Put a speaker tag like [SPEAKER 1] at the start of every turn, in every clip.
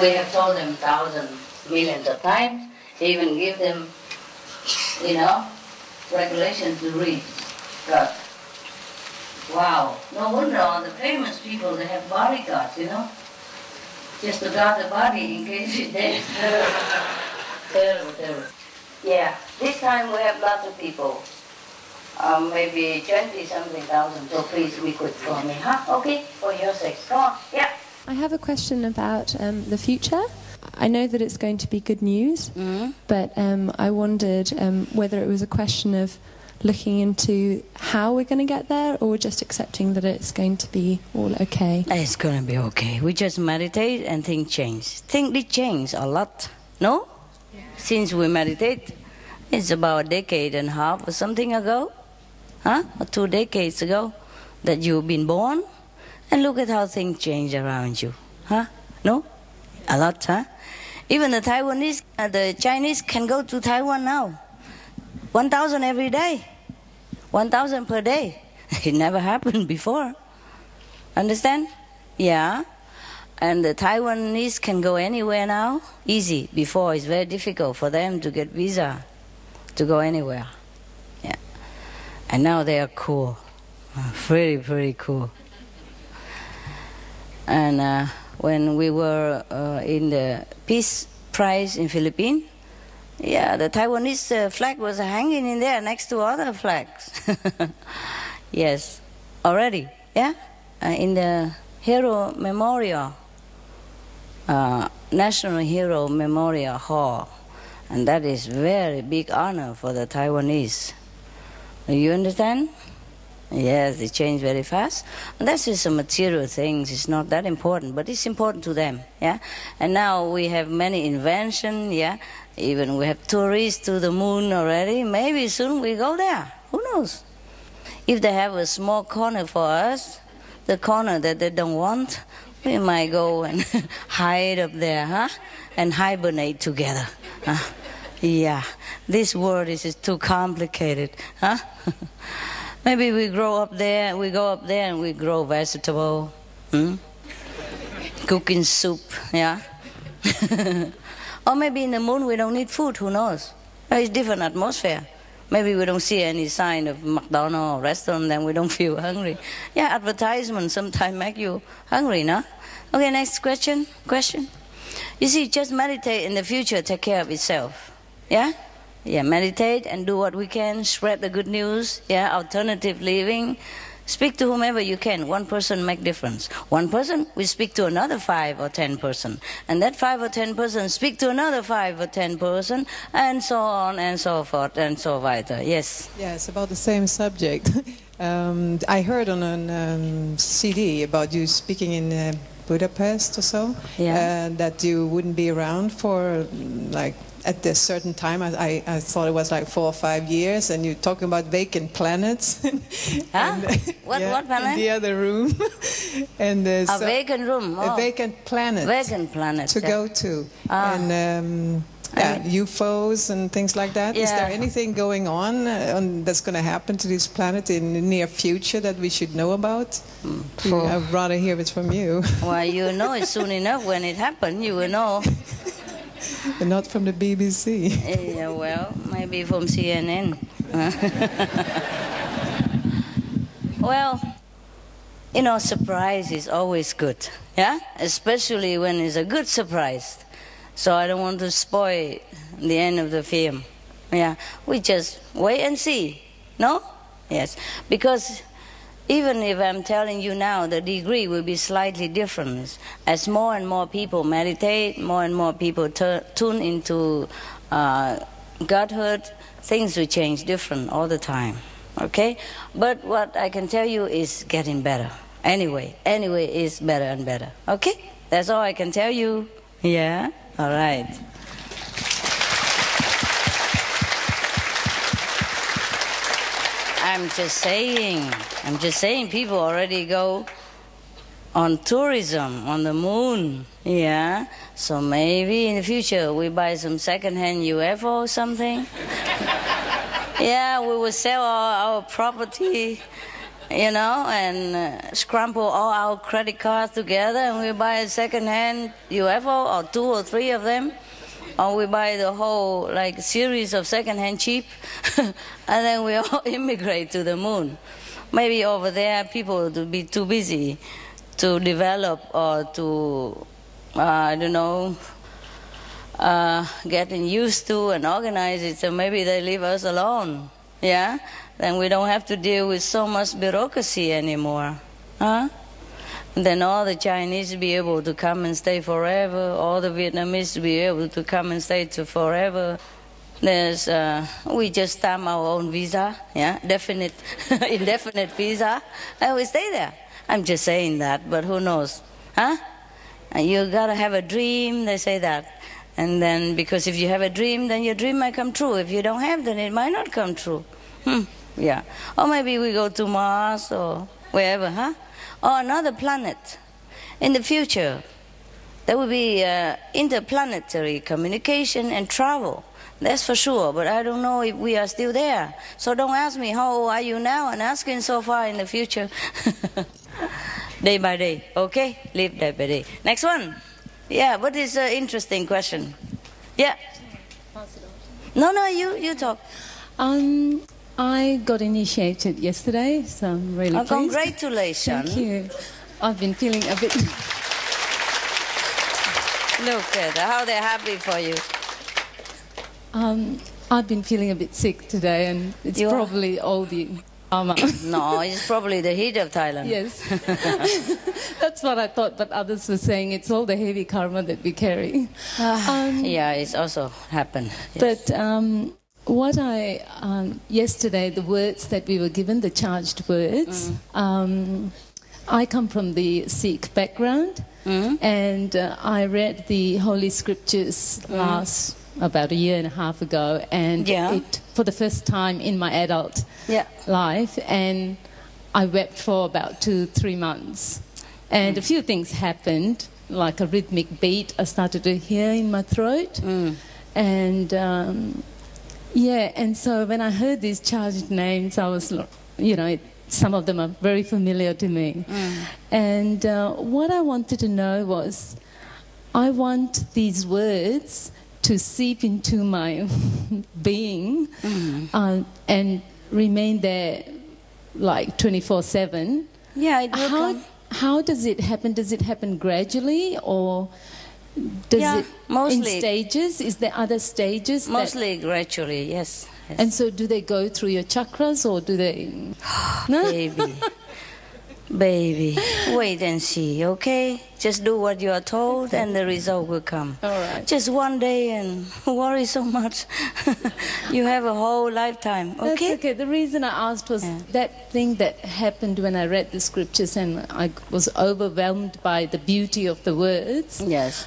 [SPEAKER 1] We have told them thousands, millions of times, even give them, regulations to read. But, wow, no wonder all the famous people, they have bodyguards, just to guard the body in case it's dead. Terrible, terrible. Yeah, this time we have lots of people. Maybe 20-something thousand, so please be quick for me, huh? Okay, for your sake. Come on, yeah.
[SPEAKER 2] I have a question about the future. I know that it's going to be good news, but I wondered whether it was a question of looking into how we're going to get there, or just accepting that it's going to be all okay.
[SPEAKER 1] It's going to be okay. We just meditate and things change. Things did change a lot, no? Yeah. Since we meditate, it's about a decade and a half or something ago, or 2 decades ago, that you've been born, and look at how things change around you, No? A lot, Even the Taiwanese, the Chinese can go to Taiwan now. 1,000 every day. 1,000 per day. It never happened before. Understand? Yeah. And the Taiwanese can go anywhere now. Easy. Before, it's very difficult for them to get visa to go anywhere. Yeah. And now they are cool. Very, very cool. And when we were in the Peace Prize in Philippines, yeah, the Taiwanese flag was hanging in there next to other flags. Yes, already, yeah? In the Hero Memorial, National Hero Memorial Hall. And that is very big honor for the Taiwanese. You understand? Yes, they change very fast. And that's just some material things. It's not that important, but it's important to them, yeah? And now we have many inventions, yeah? Even we have tourists to the moon already. Maybe soon we go there. Who knows? If they have a small corner for us, the corner that they don't want, we might go and hide up there, and hibernate together. Yeah, this world is too complicated, Maybe we go up there and we grow vegetable, cooking soup, yeah? Or maybe in the moon we don't need food, who knows? It's different atmosphere. Maybe we don't see any sign of McDonald's or restaurant, then we don't feel hungry. Yeah, advertisement sometimes make you hungry, no? Okay, next question. You see, just meditate and the future take care of itself. Yeah? Yeah, meditate and do what we can, spread the good news, yeah, alternative living. Speak to whomever you can. One person make difference. One person will speak to another 5 or 10 person. And that 5 or 10 person speak to another 5 or 10 person, and so on and so forth and so weiter. Yes?
[SPEAKER 3] Yeah, it's about the same subject. I heard on a CD about you speaking in Budapest or so, that you wouldn't be around for like at a certain time. I thought it was like 4 or 5 years, and you're talking about vacant planets.
[SPEAKER 1] What planet?
[SPEAKER 3] In the other room. And
[SPEAKER 1] a vacant room.
[SPEAKER 3] A vacant planet.
[SPEAKER 1] Vacant planet.
[SPEAKER 3] To go to. And UFOs and things like that.
[SPEAKER 1] Yeah.
[SPEAKER 3] Is there anything going on that's going to happen to this planet in the near future that we should know about? I'd rather hear it from you.
[SPEAKER 1] Well, you know it soon enough. When it happens, you will know.
[SPEAKER 3] But not from the BBC.
[SPEAKER 1] Yeah, well, maybe from CNN. Well, surprise is always good, yeah? Especially when it's a good surprise. So I don't want to spoil the end of the film. Yeah, we just wait and see, no? Yes, because even if I'm telling you now, the degree will be slightly different. As more and more people meditate, more and more people tune into Godhood, things will change different all the time, okay? But what I can tell you is getting better. Anyway, it's better and better, okay? That's all I can tell you. Yeah? All right. I'm just saying people already go on tourism on the moon, yeah? So maybe in the future we buy some second-hand UFO or something. Yeah, we will sell our property you know, and scramble all our credit cards together and we buy a second-hand UFO or 2 or 3 of them. Or we buy the whole like series of second-hand cheap and then we all immigrate to the moon. Maybe over there people will be too busy to develop or to, I don't know, getting used to and organize it, so maybe they leave us alone, yeah? Then we don't have to deal with so much bureaucracy anymore, huh? And then all the Chinese be able to come and stay forever, all the Vietnamese be able to come and stay to forever. There's, we just stamp our own visa, yeah, definite, indefinite visa, and we stay there. I'm just saying that, but who knows, huh? And you gotta have a dream, they say that. And then, because if you have a dream, then your dream might come true. If you don't have, then it might not come true. Yeah. Or maybe we go to Mars or wherever, huh? Or another planet. In the future, there will be interplanetary communication and travel. That's for sure, but I don't know if we are still there. So don't ask me, how old are you now? And asking so far in the future. Day by day, okay? Live day by day. Next one. Yeah, what is an interesting question? Yeah. No, you talk.
[SPEAKER 4] I got initiated yesterday, so I'm really pleased.
[SPEAKER 1] Congratulations.
[SPEAKER 4] Thank you. I've been feeling a bit...
[SPEAKER 1] Look at how they're happy for you.
[SPEAKER 4] I've been feeling a bit sick today, and it's probably all the karma.
[SPEAKER 1] No, it's probably the heat of Thailand.
[SPEAKER 4] Yes. That's what I thought, but others were saying it's all the heavy karma that we carry.
[SPEAKER 1] Yeah, it's also happened. Yes.
[SPEAKER 4] But what yesterday, the words that we were given, the charged words, I come from the Sikh background, and I read the Holy Scriptures about a year and a half ago, and it for the first time in my adult life, and I wept for about 2-3 months. And a few things happened, like a rhythmic beat I started to hear in my throat. And and so when I heard these charged names, I was, some of them are very familiar to me. And what I wanted to know was, I want these words to seep into my being and remain there like 24/7.
[SPEAKER 1] Yeah, it will come.
[SPEAKER 4] How does it happen? Does it happen gradually, or does it
[SPEAKER 1] mostly
[SPEAKER 4] in stages? Is there other stages?
[SPEAKER 1] Mostly gradually, yes.
[SPEAKER 4] And so do they go through your chakras, or do they...
[SPEAKER 1] No? Baby, wait and see, okay? Just do what you are told and the result will come.
[SPEAKER 4] All right.
[SPEAKER 1] Just one day and worry so much. You have a whole lifetime, okay?
[SPEAKER 4] That's okay. The reason I asked was that thing that happened when I read the scriptures and I was overwhelmed by the beauty of the words.
[SPEAKER 1] Yes.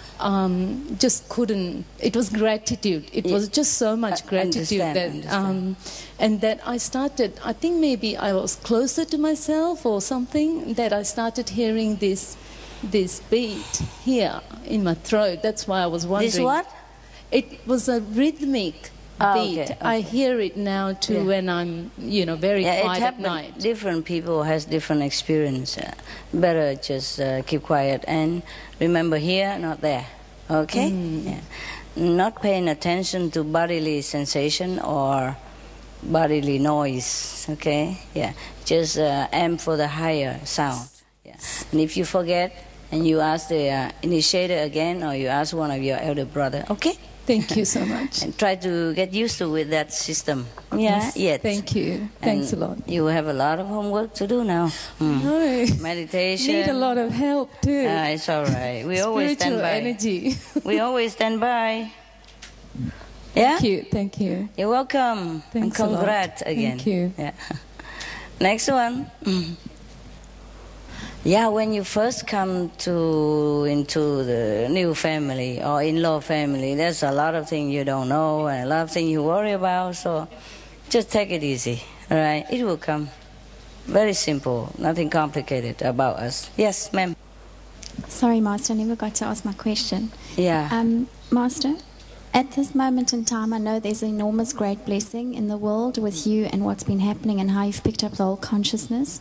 [SPEAKER 4] Just couldn't... It was gratitude. It was just so much gratitude
[SPEAKER 1] understand.
[SPEAKER 4] And that I started... I think maybe I was closer to myself or something, that I started hearing this beat here in my throat. That's why I was wondering.
[SPEAKER 1] This what?
[SPEAKER 4] It was a rhythmic beat.
[SPEAKER 1] Okay.
[SPEAKER 4] I hear it now too when I'm, very quiet at night.
[SPEAKER 1] Different people has different experience. Better just keep quiet and remember here, not there. Okay? Yeah. Not paying attention to bodily sensation or bodily noise. Okay? Yeah. Just aim for the higher sound. Yeah. And if you forget, and you ask the initiator again, or you ask one of your elder brother, okay?
[SPEAKER 4] Thank you so much.
[SPEAKER 1] And try to get used to with that system. Yeah,
[SPEAKER 4] yes. Thank you. Thanks a lot.
[SPEAKER 1] You have a lot of homework to do now.
[SPEAKER 4] No.
[SPEAKER 1] Meditation.
[SPEAKER 4] Need a lot of help too.
[SPEAKER 1] It's all right. We always stand by.
[SPEAKER 4] Energy.
[SPEAKER 1] We always stand by. Yeah?
[SPEAKER 4] Thank you.
[SPEAKER 1] You're welcome.
[SPEAKER 4] Thanks
[SPEAKER 1] and congrats again.
[SPEAKER 4] Thank you.
[SPEAKER 1] Yeah. Next one. Yeah, when you first come into the new family or in-law family, there's a lot of things you don't know and a lot of things you worry about, so just take it easy, all right? It will come. Very simple, nothing complicated about us. Yes, ma'am?
[SPEAKER 5] Sorry, Master, I never got to ask my question.
[SPEAKER 1] Yeah.
[SPEAKER 5] Master, at this moment in time, I know there's an enormous great blessing in the world with you and what's been happening and how you've picked up the whole consciousness.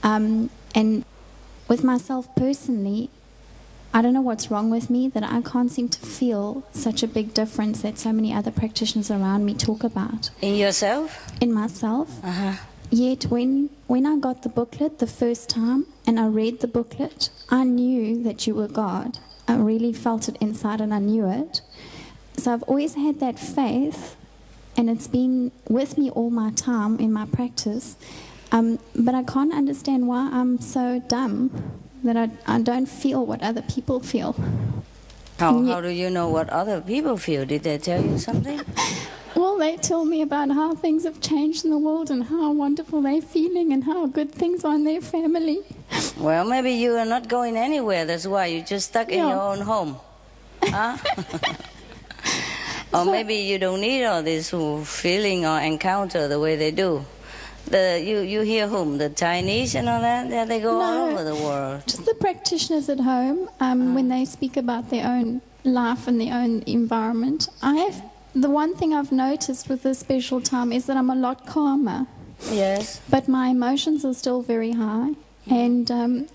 [SPEAKER 5] And with myself personally, I don't know what's wrong with me, that I can't seem to feel such a big difference that so many other practitioners around me talk about.
[SPEAKER 1] In yourself?
[SPEAKER 5] In myself.
[SPEAKER 1] Uh-huh.
[SPEAKER 5] Yet when I got the booklet the first time and I read the booklet, I knew that you were God. I really felt it inside and I knew it. So I've always had that faith, and it's been with me all my time in my practice. But I can't understand why I'm so dumb that I don't feel what other people feel.
[SPEAKER 1] How do you know what other people feel? Did they tell you something?
[SPEAKER 5] Well, they tell me about how things have changed in the world and how wonderful they're feeling and how good things are in their family.
[SPEAKER 1] Well, maybe you are not going anywhere. That's why you're just stuck in your own home. Huh? Or maybe you don't need all this feeling or encounter the way they do. You hear whom? The Chinese and all that? Yeah, they go all over the world.
[SPEAKER 5] Just the practitioners at home, when they speak about their own life and their own environment. The one thing I've noticed with this special time is that I'm a lot calmer.
[SPEAKER 1] Yes.
[SPEAKER 5] But my emotions are still very high. And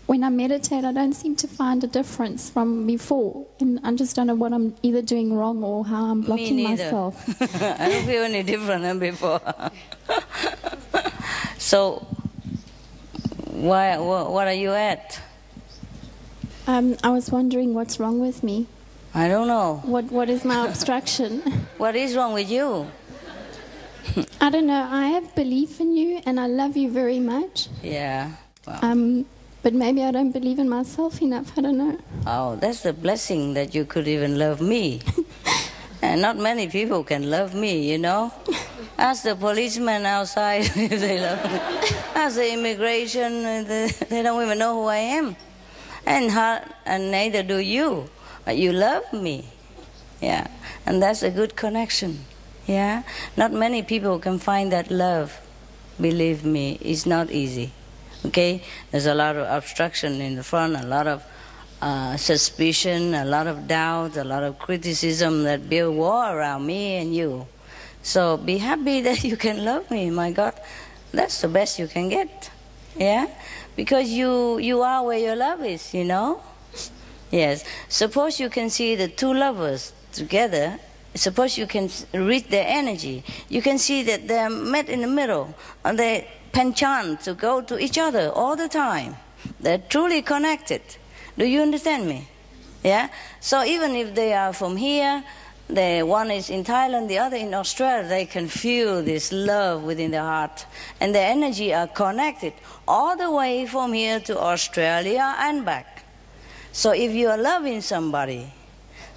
[SPEAKER 5] when I meditate, I don't seem to find a difference from before. And I just don't know what I'm either doing wrong or how I'm blocking myself.
[SPEAKER 1] I don't feel any different than before. So, what are you at?
[SPEAKER 5] I was wondering what's wrong with me.
[SPEAKER 1] I don't know.
[SPEAKER 5] What is my obstruction?
[SPEAKER 1] What is wrong with you?
[SPEAKER 5] I don't know. I have belief in you and I love you very much.
[SPEAKER 1] Yeah. Wow.
[SPEAKER 5] But maybe I don't believe in myself enough. I don't know.
[SPEAKER 1] Oh, that's a blessing that you could even love me. And not many people can love me, you know. Ask the policeman outside if they love me. Ask the immigration, they don't even know who I am. And neither do you. But you love me. Yeah. And that's a good connection. Yeah. Not many people can find that love. Believe me, it's not easy. Okay? There's a lot of obstruction in the front, a lot of suspicion, a lot of doubt, a lot of criticism that build war around me and you. So be happy that you can love me, my God. That's the best you can get. Yeah? Because you are where your love is, you know? Yes. Suppose you can see the two lovers together. Suppose you can read their energy. You can see that they're met in the middle. And they penchant to go to each other all the time. They're truly connected. Do you understand me? Yeah? So even if they are from here, the one is in Thailand, the other in Australia, they can feel this love within their heart. And their energy are connected all the way from here to Australia and back. So if you are loving somebody,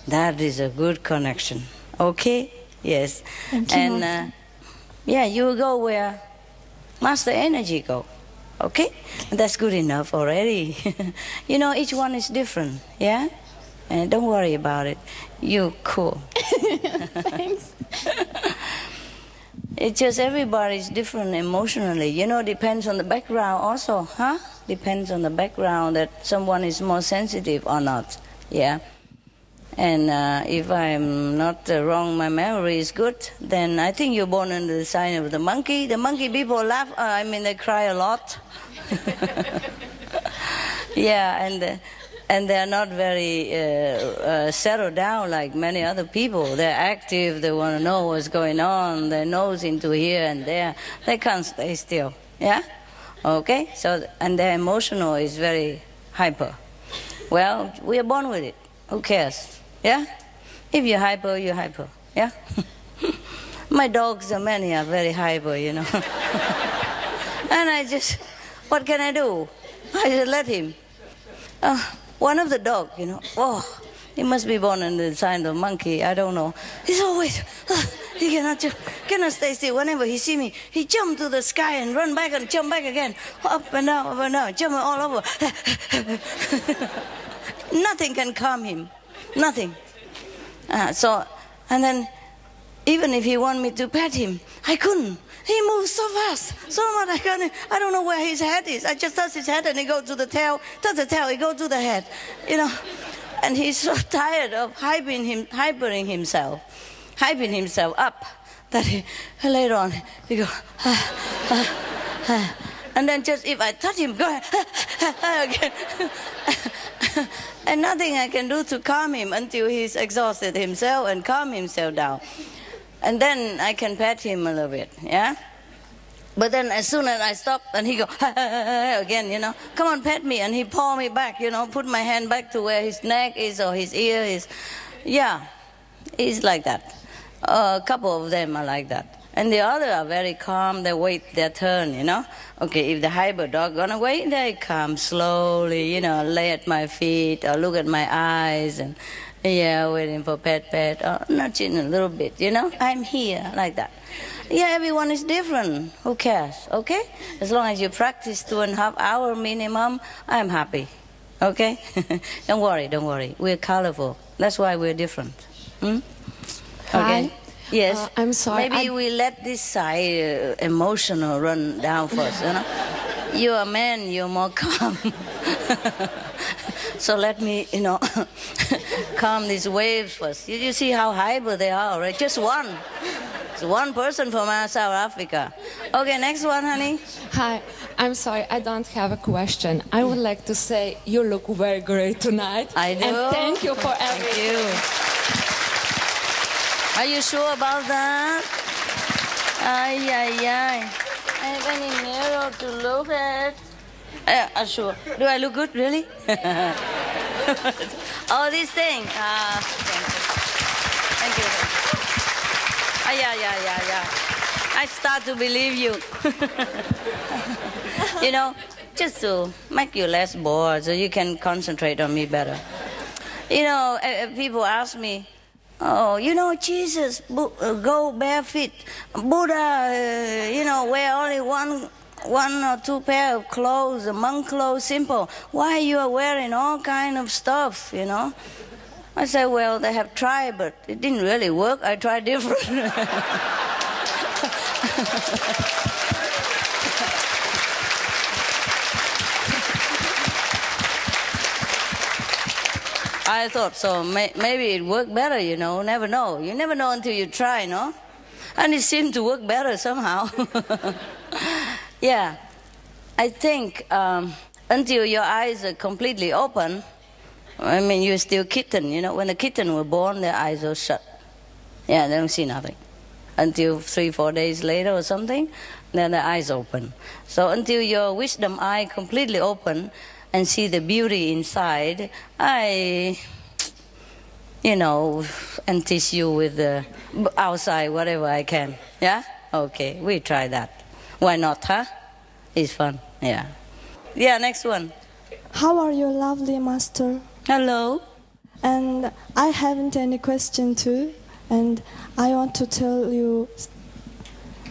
[SPEAKER 1] that is a good connection. Okay? Yes. And yeah, you will go where Master Energy go. Okay? And that's good enough already. You know, each one is different. Yeah? And don't worry about it. You're cool.
[SPEAKER 5] Thanks.
[SPEAKER 1] It's just everybody's different emotionally. You know, depends on the background also, huh? Depends on the background that someone is more sensitive or not. Yeah? And if I'm not wrong, my memory is good, then I think you're born under the sign of the monkey. The monkey people laugh, they cry a lot. Yeah, and they're not very settled down like many other people. They're active, they want to know what's going on, their nose into here and there. They can't stay still, yeah? Okay, so, and their emotional is very hyper. Well, we are born with it. Who cares? Yeah? If you're hyper, you're hyper. Yeah? My dogs, many are very hyper, you know. And I just, what can I do? I just let him. One of the dog, you know, oh, he must be born in the sign of monkey, I don't know. He's always, he cannot stay still. Whenever he see me, he jump to the sky and run back and jump back again. Up and down, jump all over. Nothing can calm him. Nothing. And then, even if he want me to pet him, I couldn't. He moves so fast, so much I don't know where his head is. I just touch his head and he go to the tail, touch the tail, he go to the head. You know, And he's so tired of hyping himself up that later on he goes, and then just if I touch him, go again. And nothing I can do to calm him until he's exhausted himself and calm himself down. And then I can pet him a little bit, yeah? But then as soon as I stop and he goes again, you know, come on, pet me, and he pull me back, you know, put my hand back to where his neck is or his ear is. Yeah, he's like that. A couple of them are like that. And the other are very calm, they wait their turn, you know. Okay, if the hyper dog gonna wait, they come slowly, you know, lay at my feet or look at my eyes and, yeah, waiting for pet, or nudging a little bit, you know. I'm here, like that. Yeah, everyone is different. Who cares, okay? As long as you practice 2.5 hours minimum, I'm happy, okay? Don't worry. We're colorful. That's why we're different. Hmm? Okay.
[SPEAKER 6] Hi.
[SPEAKER 1] Yes.
[SPEAKER 6] I'm sorry.
[SPEAKER 1] Maybe we let this side emotional run down first, you know. You're a man, you're more calm. So let me, you know, calm these waves first. You see how hyper they are, right? Just one. It's one person from South Africa. Okay, next one, honey.
[SPEAKER 6] Hi, I'm sorry, I don't have a question. I would like to say you look very great tonight.
[SPEAKER 1] I do.
[SPEAKER 6] And thank you for everything.
[SPEAKER 1] Thank you. Are you sure about that? Ay. I have any mirror to look at? Yeah, sure. Do I look good, really? Oh, this thing. Thank you. Yeah. I start to believe you. You know, just to make you less bored so you can concentrate on me better. You know, people ask me, oh, you know, Jesus, go barefoot. Buddha, you know, wear only one or two pair of clothes, monk clothes, simple. Why you are wearing all kind of stuff, you know? I said, well, they have tried, but it didn't really work. I tried different. I thought so. Maybe it worked better, you know. Never know. You never know until you try, no? And it seemed to work better somehow. Yeah. I think until your eyes are completely open, I mean, you're still kitten, you know. When the kitten were born, their eyes are shut. Yeah, they don't see nothing. Until 3-4 days later or something, then the eyes open. So until your wisdom eye completely open, and see the beauty inside, I, you know, and teach you with the outside whatever I can. Yeah? Okay, we try that. Why not, huh? It's fun, yeah. Yeah, next one.
[SPEAKER 7] How are you, lovely master?
[SPEAKER 1] Hello.
[SPEAKER 7] And I haven't any question too, and I want to tell you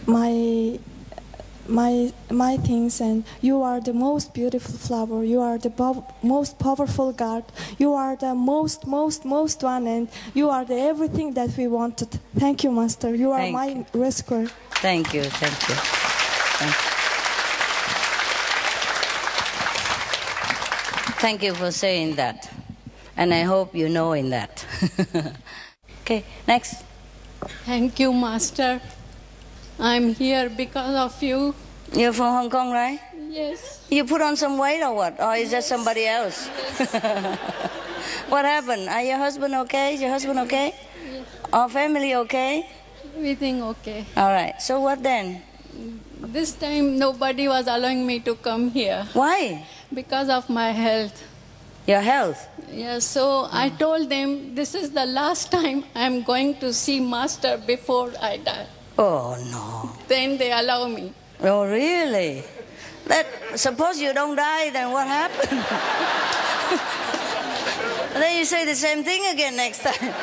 [SPEAKER 7] my things, and you are the most beautiful flower, you are the most powerful God, you are the most one, and you are the everything that we wanted. Thank you, Master. You are my rescuer.
[SPEAKER 1] Thank you. Thank you for saying that, and I hope you know in that. Okay, next.
[SPEAKER 8] Thank you, Master. I'm here because of you.
[SPEAKER 1] You're from Hong Kong, right?
[SPEAKER 8] Yes.
[SPEAKER 1] You put on some weight or what? Or is that somebody else? Yes. What happened? Are your husband okay? Is your husband okay? Yes. Our family okay?
[SPEAKER 8] Everything okay.
[SPEAKER 1] All right. So what then?
[SPEAKER 8] This time nobody was allowing me to come here.
[SPEAKER 1] Why?
[SPEAKER 8] Because of my health.
[SPEAKER 1] Your health?
[SPEAKER 8] Yeah, so I told them this is the last time I'm going to see Master before I die.
[SPEAKER 1] Oh, no.
[SPEAKER 8] Then they allow me.
[SPEAKER 1] Oh, really? Suppose you don't die, then what happened? Then you say the same thing again next time.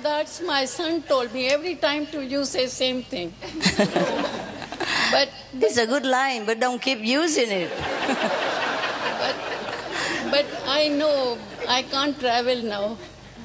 [SPEAKER 8] That's my son told me. Every time to you say same thing. But
[SPEAKER 1] it's a good line, but don't keep using it.
[SPEAKER 8] But I know I can't travel now.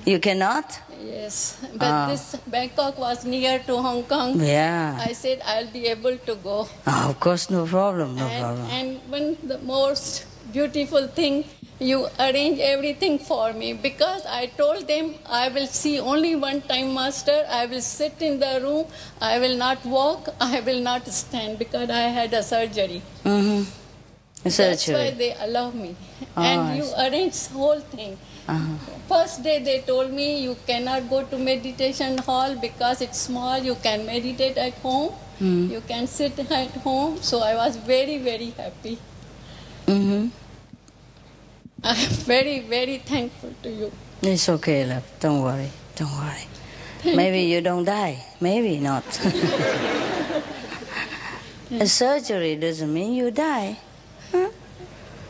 [SPEAKER 1] You cannot?
[SPEAKER 8] Yes, but this Bangkok was near to Hong Kong.
[SPEAKER 1] Yeah.
[SPEAKER 8] I said I'll be able to go.
[SPEAKER 1] Oh, of course, no problem.
[SPEAKER 8] And one the most beautiful thing, you arrange everything for me, because I told them I will see only one time, Master. I will sit in the room. I will not walk. I will not stand because I had a surgery. That's why they allow me. And you arrange whole thing. First day they told me you cannot go to meditation hall because it's small. You can meditate at home. You can sit at home. So I was very, very happy. I'm very, very thankful to you.
[SPEAKER 1] It's okay, love. Don't worry. Don't worry. Maybe you don't die. Maybe not. A surgery doesn't mean you die.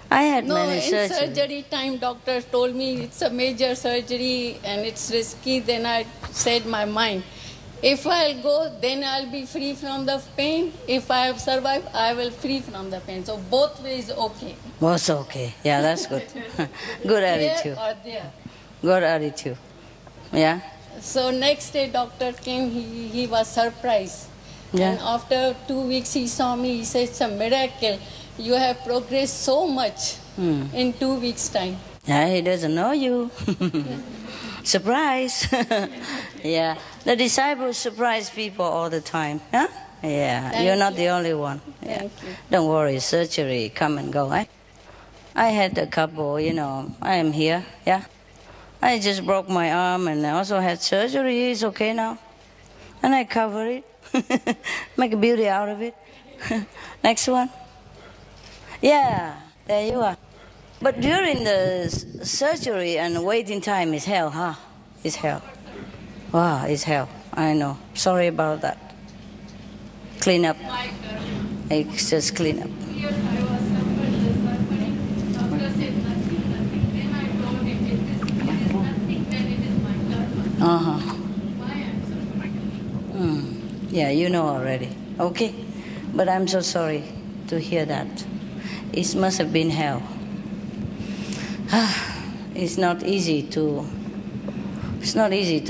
[SPEAKER 1] I had many surgeries.
[SPEAKER 8] No, in surgery time, doctor told me it's a major surgery and it's risky. Then I said my mind, if I'll go, then I'll be free from the pain. If I have survived, I will free from the pain. So both ways okay.
[SPEAKER 1] Both okay. Yeah, that's good. Good attitude.
[SPEAKER 8] Here or there.
[SPEAKER 1] Good attitude. Yeah.
[SPEAKER 8] So next day doctor came, he was surprised.
[SPEAKER 1] Yeah.
[SPEAKER 8] And after 2 weeks he saw me, he said, it's a miracle. You have progressed so much in 2 weeks' time.
[SPEAKER 1] Yeah, he doesn't know you. Surprise. Yeah. The disciples surprise people all the time. Huh? Yeah. You're not the only one. Yeah.
[SPEAKER 8] Thank you.
[SPEAKER 1] Don't worry, surgery, come and go. Eh? I had a couple, you know, I am here. Yeah. I just broke my arm and I also had surgery. It's okay now. And I cover it. Make a beauty out of it. Next one. Yeah, there you are. But during the surgery and waiting time is hell, huh? It's hell. Wow, it's hell. I know. Sorry about that. Clean up. It's just clean up. Yeah, you know already. Okay? But I'm so sorry to hear that. It must have been hell. It's not easy to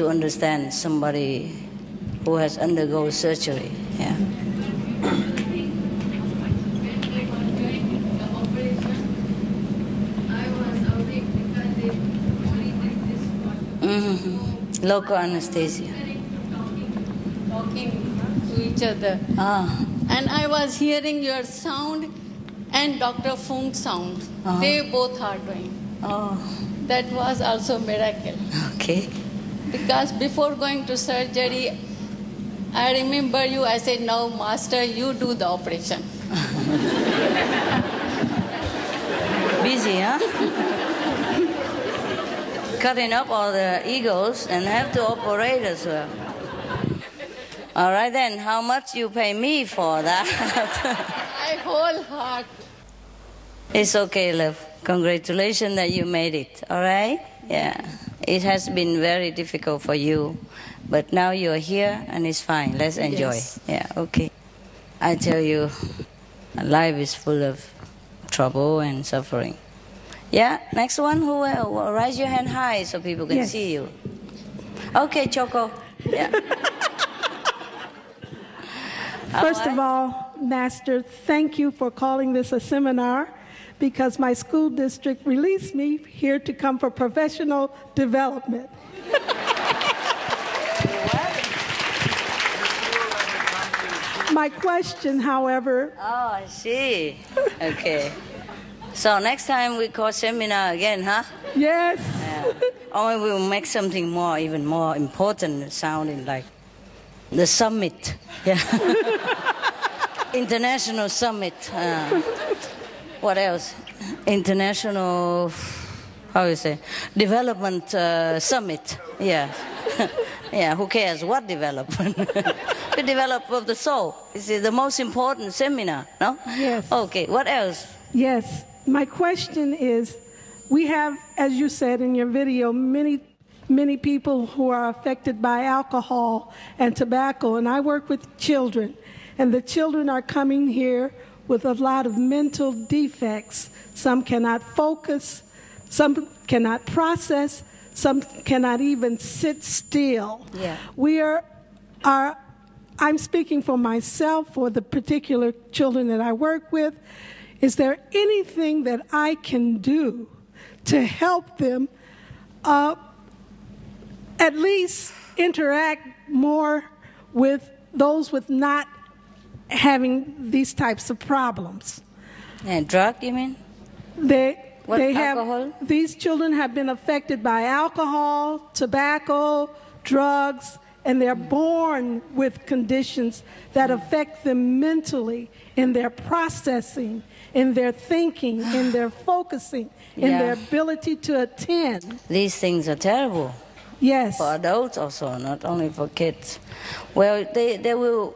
[SPEAKER 1] understand somebody who has undergone surgery. Yeah. Local anesthesia.
[SPEAKER 8] Talking to each other. And I was hearing your sound and Dr. Fung's sound. They both are doing. That was also a miracle.
[SPEAKER 1] Okay.
[SPEAKER 8] Because before going to surgery, I remember you, I said, no, Master, you do the operation.
[SPEAKER 1] Busy, huh? Cutting up all the egos and have to operate as well. All right then, how much you pay me for that?
[SPEAKER 8] My whole heart.
[SPEAKER 1] It's okay, love. Congratulations that you made it, all right? Yeah. It has been very difficult for you, but now you're here and it's fine. Let's enjoy.
[SPEAKER 8] Yes.
[SPEAKER 1] Yeah, okay. I tell you, life is full of trouble and suffering. Yeah, next one, who will? Raise your hand high so people can see you. Okay, Choco. Yeah.
[SPEAKER 9] First of all, Master, thank you for calling this a seminar, because my school district released me here to come for professional development. My question, however...
[SPEAKER 1] Oh, I see. Okay. So next time we call seminar again, huh?
[SPEAKER 9] Yes.
[SPEAKER 1] Yeah. Or we'll make something more, even more important sounding like the summit. Yeah. International summit. What else? International, how you say? Development summit. Yeah. Yeah, who cares what development? The development of the soul. This is the most important seminar, no?
[SPEAKER 9] Yes.
[SPEAKER 1] Okay, what else?
[SPEAKER 9] Yes. My question is, we have, as you said in your video, many people who are affected by alcohol and tobacco, and I work with children, and the children are coming here with a lot of mental defects. Some cannot focus, some cannot process, some cannot even sit still.
[SPEAKER 1] Yeah.
[SPEAKER 9] I'm speaking for myself, for the particular children that I work with. Is there anything that I can do to help them at least interact more with those with not having these types of problems.
[SPEAKER 1] And drug, you mean?
[SPEAKER 9] These children have been affected by alcohol, tobacco, drugs, and they're born with conditions that affect them mentally, in their processing, in their thinking, in their focusing, in their ability to attend.
[SPEAKER 1] These things are terrible.
[SPEAKER 9] Yes.
[SPEAKER 1] For adults also, not only for kids. Well, they will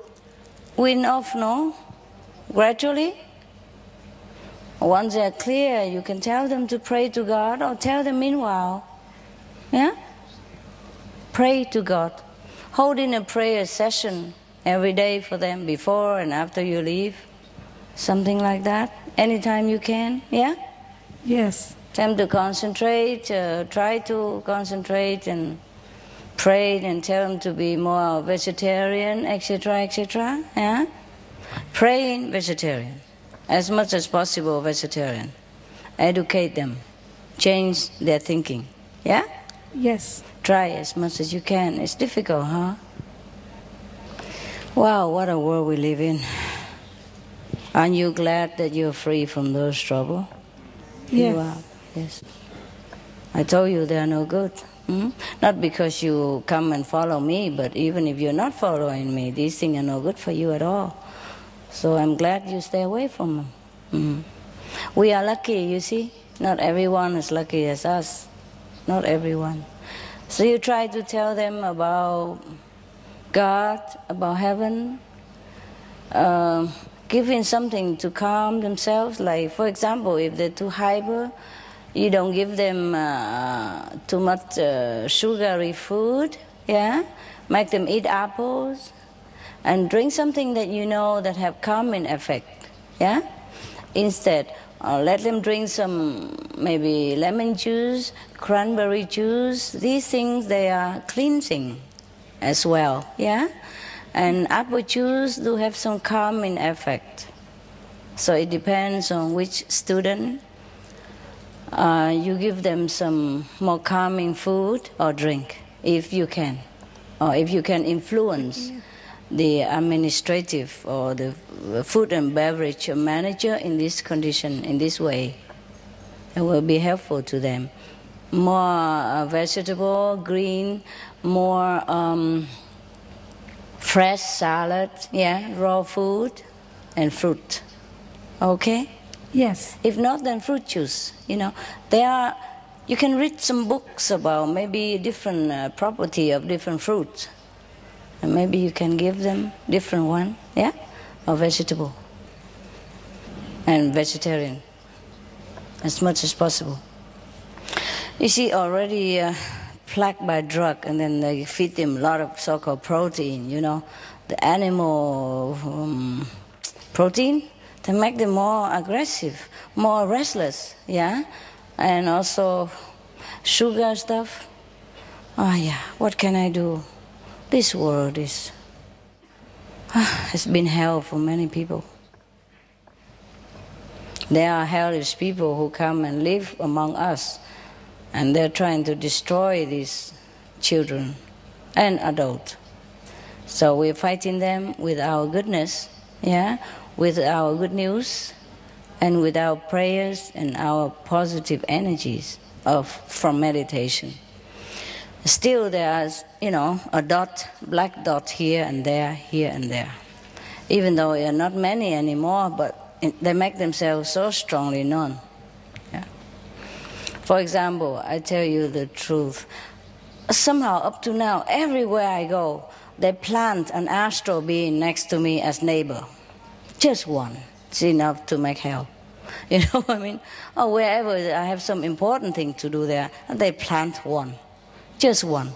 [SPEAKER 1] wean off, no? Gradually. Once they're clear, you can tell them to pray to God, or tell them meanwhile. Yeah? Pray to God. Holding a prayer session every day for them, before and after you leave. Something like that. Anytime you can. Yeah?
[SPEAKER 9] Yes.
[SPEAKER 1] Tell them to concentrate, try to concentrate and pray, and tell them to be more vegetarian, etc., etc. Yeah? Praying vegetarian. As much as possible vegetarian. Educate them. Change their thinking. Yeah?
[SPEAKER 9] Yes.
[SPEAKER 1] Try as much as you can. It's difficult, huh? Wow, what a world we live in. Aren't you glad that you're free from those trouble?
[SPEAKER 9] Yes.
[SPEAKER 1] You are. Yes. I told you they are no good. Not because you come and follow me, but even if you're not following me, these things are no good for you at all. So I'm glad you stay away from them. We are lucky, you see. Not everyone is lucky as us. Not everyone. So you try to tell them about God, about heaven, giving something to calm themselves. Like, for example, if they're too hyper, you don't give them too much sugary food. Yeah, make them eat apples. And drink something that you know that have calming effect, yeah? Instead, let them drink some maybe lemon juice, cranberry juice. These things, they are cleansing as well, yeah? And apple juice do have some calming effect. So it depends on which student. You give them some more calming food or drink, if you can. Or if you can influence the administrative or the food and beverage manager in this condition, in this way. It will be helpful to them. More vegetable, green, more fresh salad, yeah, raw food and fruit. Okay?
[SPEAKER 9] Yes.
[SPEAKER 1] If not, then fruit juice. You know, you can read some books about maybe different property of different fruits. And maybe you can give them different one, yeah? Or vegetable. And vegetarian. As much as possible. You see, already plagued by drug, and then they feed them a lot of so-called protein, you know. The animal protein, they make them more aggressive, more restless, yeah? And also sugar stuff. Oh yeah, what can I do? This world has been hell for many people. There are hellish people who come and live among us, and they're trying to destroy these children and adults. So we're fighting them with our goodness, yeah, with our good news, and with our prayers and our positive energies from meditation. Still there's, you know, a dot, black dot here and there, even though there are not many anymore, but they make themselves so strongly known. Yeah. For example, I tell you the truth. Somehow, up to now, everywhere I go, they plant an astral being next to me as neighbor. Just one. It's enough to make hell. You know what I mean? Or wherever I have some important thing to do there, they plant one. Just one.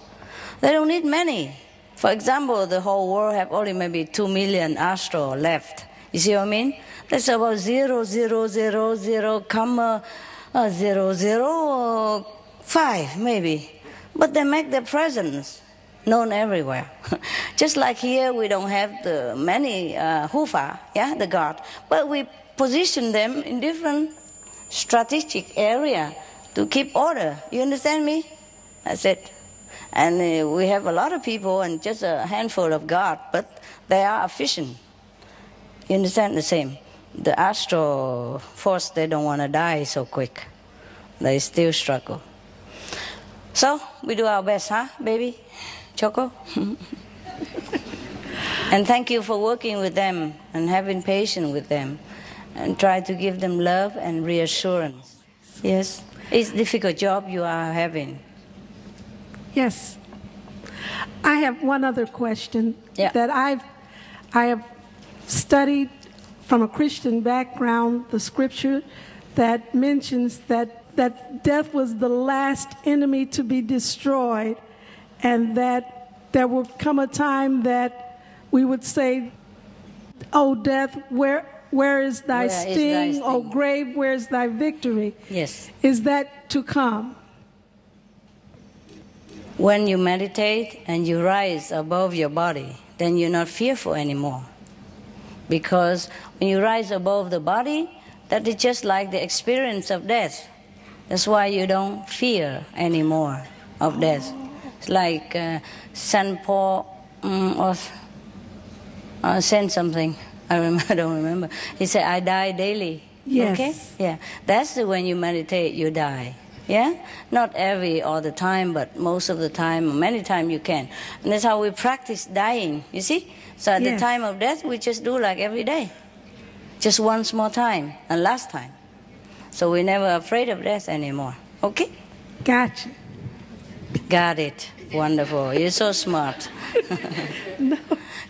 [SPEAKER 1] They don't need many. For example, the whole world have only maybe 2 million astral left. You see what I mean? That's about 0.000,005 maybe. But they make their presence known everywhere. Just like here, we don't have the many Hufa, yeah, the God, but we position them in different strategic area to keep order. You understand me? That's it. And we have a lot of people and just a handful of God, but they are efficient. You understand? The same. The astral force, they don't want to die so quick. They still struggle. So, we do our best, huh, baby? Choco? And thank you for working with them and having patience with them and try to give them love and reassurance. Yes? It's a difficult job you are having.
[SPEAKER 9] Yes. I have one other question that I have studied from a Christian background, the scripture that mentions that death was the last enemy to be destroyed, and that there will come a time that we would say, "Oh, death, where is thy sting? Oh, grave, where is thy victory?"
[SPEAKER 1] Yes.
[SPEAKER 9] Is that to come?
[SPEAKER 1] When you meditate and you rise above your body, then you're not fearful anymore. Because when you rise above the body, that is just like the experience of death. That's why you don't fear anymore of death. It's like St. Paul said something. I don't remember. He said, "I die daily."
[SPEAKER 9] Yes.
[SPEAKER 1] Okay? Yeah. That's when you meditate, you die. Yeah? Not all the time, but most of the time, many times you can. And that's how we practice dying, you see? So at the time of death, we just do like every day. Just once more time and last time. So we're never afraid of death anymore. Okay?
[SPEAKER 9] Gotcha.
[SPEAKER 1] Got it. Wonderful. You're so smart.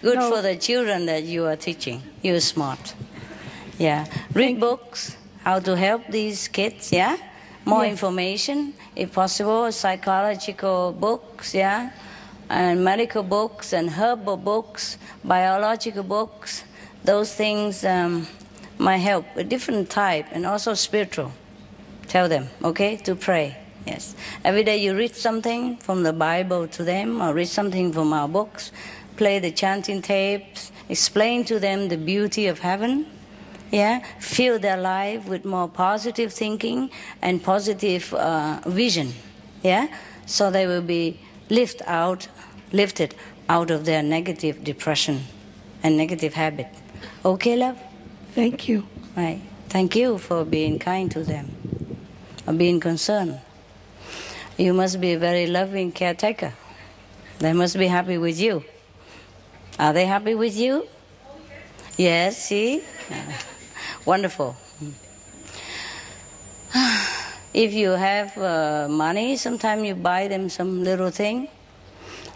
[SPEAKER 1] Good for the children that you are teaching. You're smart. Yeah. Read books, how to help these kids, yeah? More information, if possible, psychological books, yeah? And medical books and herbal books, biological books. Those things might help, a different type, and also spiritual. Tell them, okay, to pray. Yes. Every day you read something from the Bible to them, or read something from our books, play the chanting tapes, explain to them the beauty of heaven. Yeah, fill their life with more positive thinking and positive vision. Yeah, so they will be lifted out of their negative depression and negative habit. Okay, love?
[SPEAKER 9] Thank you.
[SPEAKER 1] Right. Thank you for being kind to them, or being concerned. You must be a very loving caretaker. They must be happy with you. Are they happy with you? Yes, see? Wonderful. If you have money, sometimes you buy them some little thing,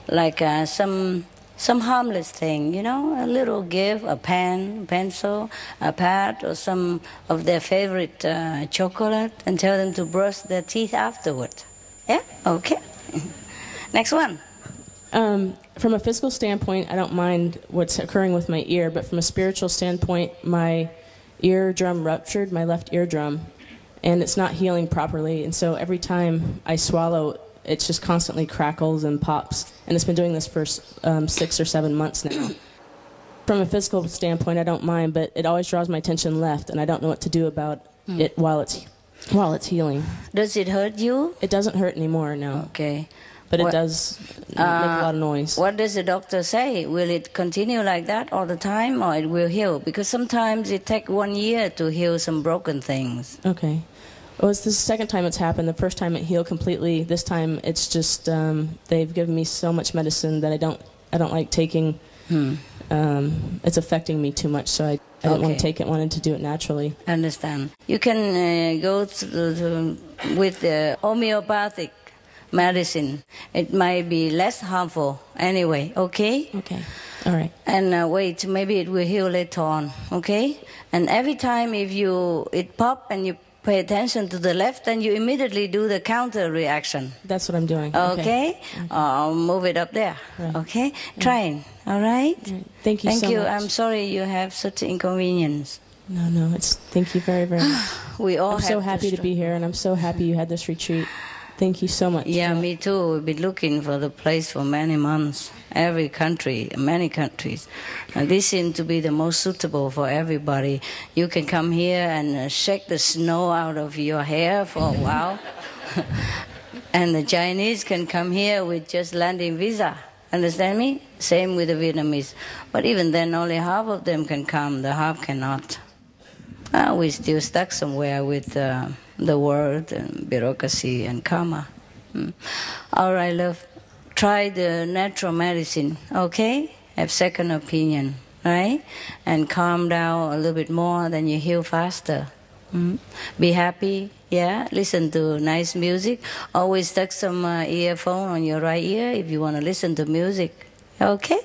[SPEAKER 1] like some harmless thing, you know, a little gift, a pen, pencil, a pad, or some of their favorite chocolate, and tell them to brush their teeth afterward. Yeah? Okay. Next one.
[SPEAKER 10] From a physical standpoint, I don't mind what's occurring with my ear, but from a spiritual standpoint, my eardrum ruptured, my left eardrum, and it's not healing properly. And so every time I swallow, it just constantly crackles and pops. And it's been doing this for 6 or 7 months now. From a physical standpoint, I don't mind, but it always draws my attention left, and I don't know what to do about it while it's healing.
[SPEAKER 1] Does it hurt you?
[SPEAKER 10] It doesn't hurt anymore, no.
[SPEAKER 1] Okay.
[SPEAKER 10] But it does make a lot of noise.
[SPEAKER 1] What does the doctor say? Will it continue like that all the time, or it will heal? Because sometimes it takes 1 year to heal some broken things.
[SPEAKER 10] Okay. Well, it's the second time it's happened. The first time it healed completely. This time it's just they've given me so much medicine that I don't like taking. It's affecting me too much, so I didn't want to take it. Wanted to do it naturally.
[SPEAKER 1] I understand. You can go with the homeopathic medicine. It might be less harmful anyway, okay?
[SPEAKER 10] Okay, all right.
[SPEAKER 1] And wait, maybe it will heal later on, okay? And every time if it pop and you pay attention to the left, then you immediately do the counter reaction.
[SPEAKER 10] That's what I'm doing.
[SPEAKER 1] Okay? I'll move it up there, okay? Trying, all right?
[SPEAKER 10] Thank you so much.
[SPEAKER 1] I'm sorry you have such inconvenience.
[SPEAKER 10] No, thank you very, very much.
[SPEAKER 1] I'm
[SPEAKER 10] so happy to be here, and I'm so happy you had this retreat. Thank you so much.
[SPEAKER 1] Yeah, me too. We've been looking for the place for many months. Every country, many countries. And this seems to be the most suitable for everybody. You can come here and shake the snow out of your hair for a while. And the Chinese can come here with just landing visa. Understand me? Same with the Vietnamese. But even then, only half of them can come. The half cannot. We're still stuck somewhere with the world and bureaucracy and karma. All right, love. Try the natural medicine, okay? Have second opinion, right? And calm down a little bit more, then you heal faster. Be happy, yeah? Listen to nice music. Always tuck some earphone on your right ear if you want to listen to music, okay?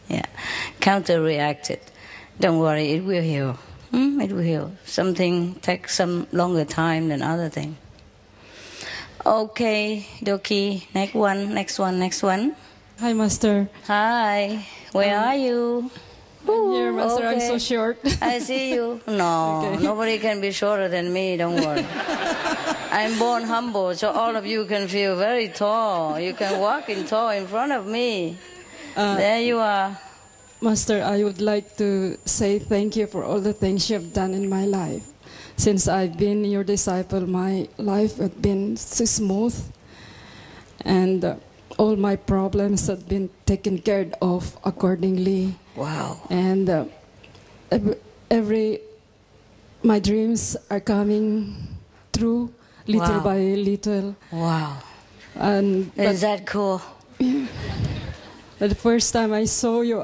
[SPEAKER 1] Yeah. Counteract it. Don't worry, it will heal. It will heal. Something takes some longer time than other thing. Okay, Doki. Next one.
[SPEAKER 11] Hi, Master.
[SPEAKER 1] Hi. Where are you?
[SPEAKER 11] I'm here, Master.
[SPEAKER 1] Okay.
[SPEAKER 11] I'm so short.
[SPEAKER 1] I see you. No, okay. Nobody can be shorter than me. Don't worry. I'm born humble, so all of you can feel very tall. You can walk in tall in front of me. There you are.
[SPEAKER 11] Master, I would like to say thank you for all the things you have done in my life. Since I've been your disciple, my life has been so smooth, and all my problems have been taken care of accordingly.
[SPEAKER 1] Wow.
[SPEAKER 11] And my dreams are coming true little by little.
[SPEAKER 1] Wow. Is that cool?
[SPEAKER 11] Yeah. The first time I saw you,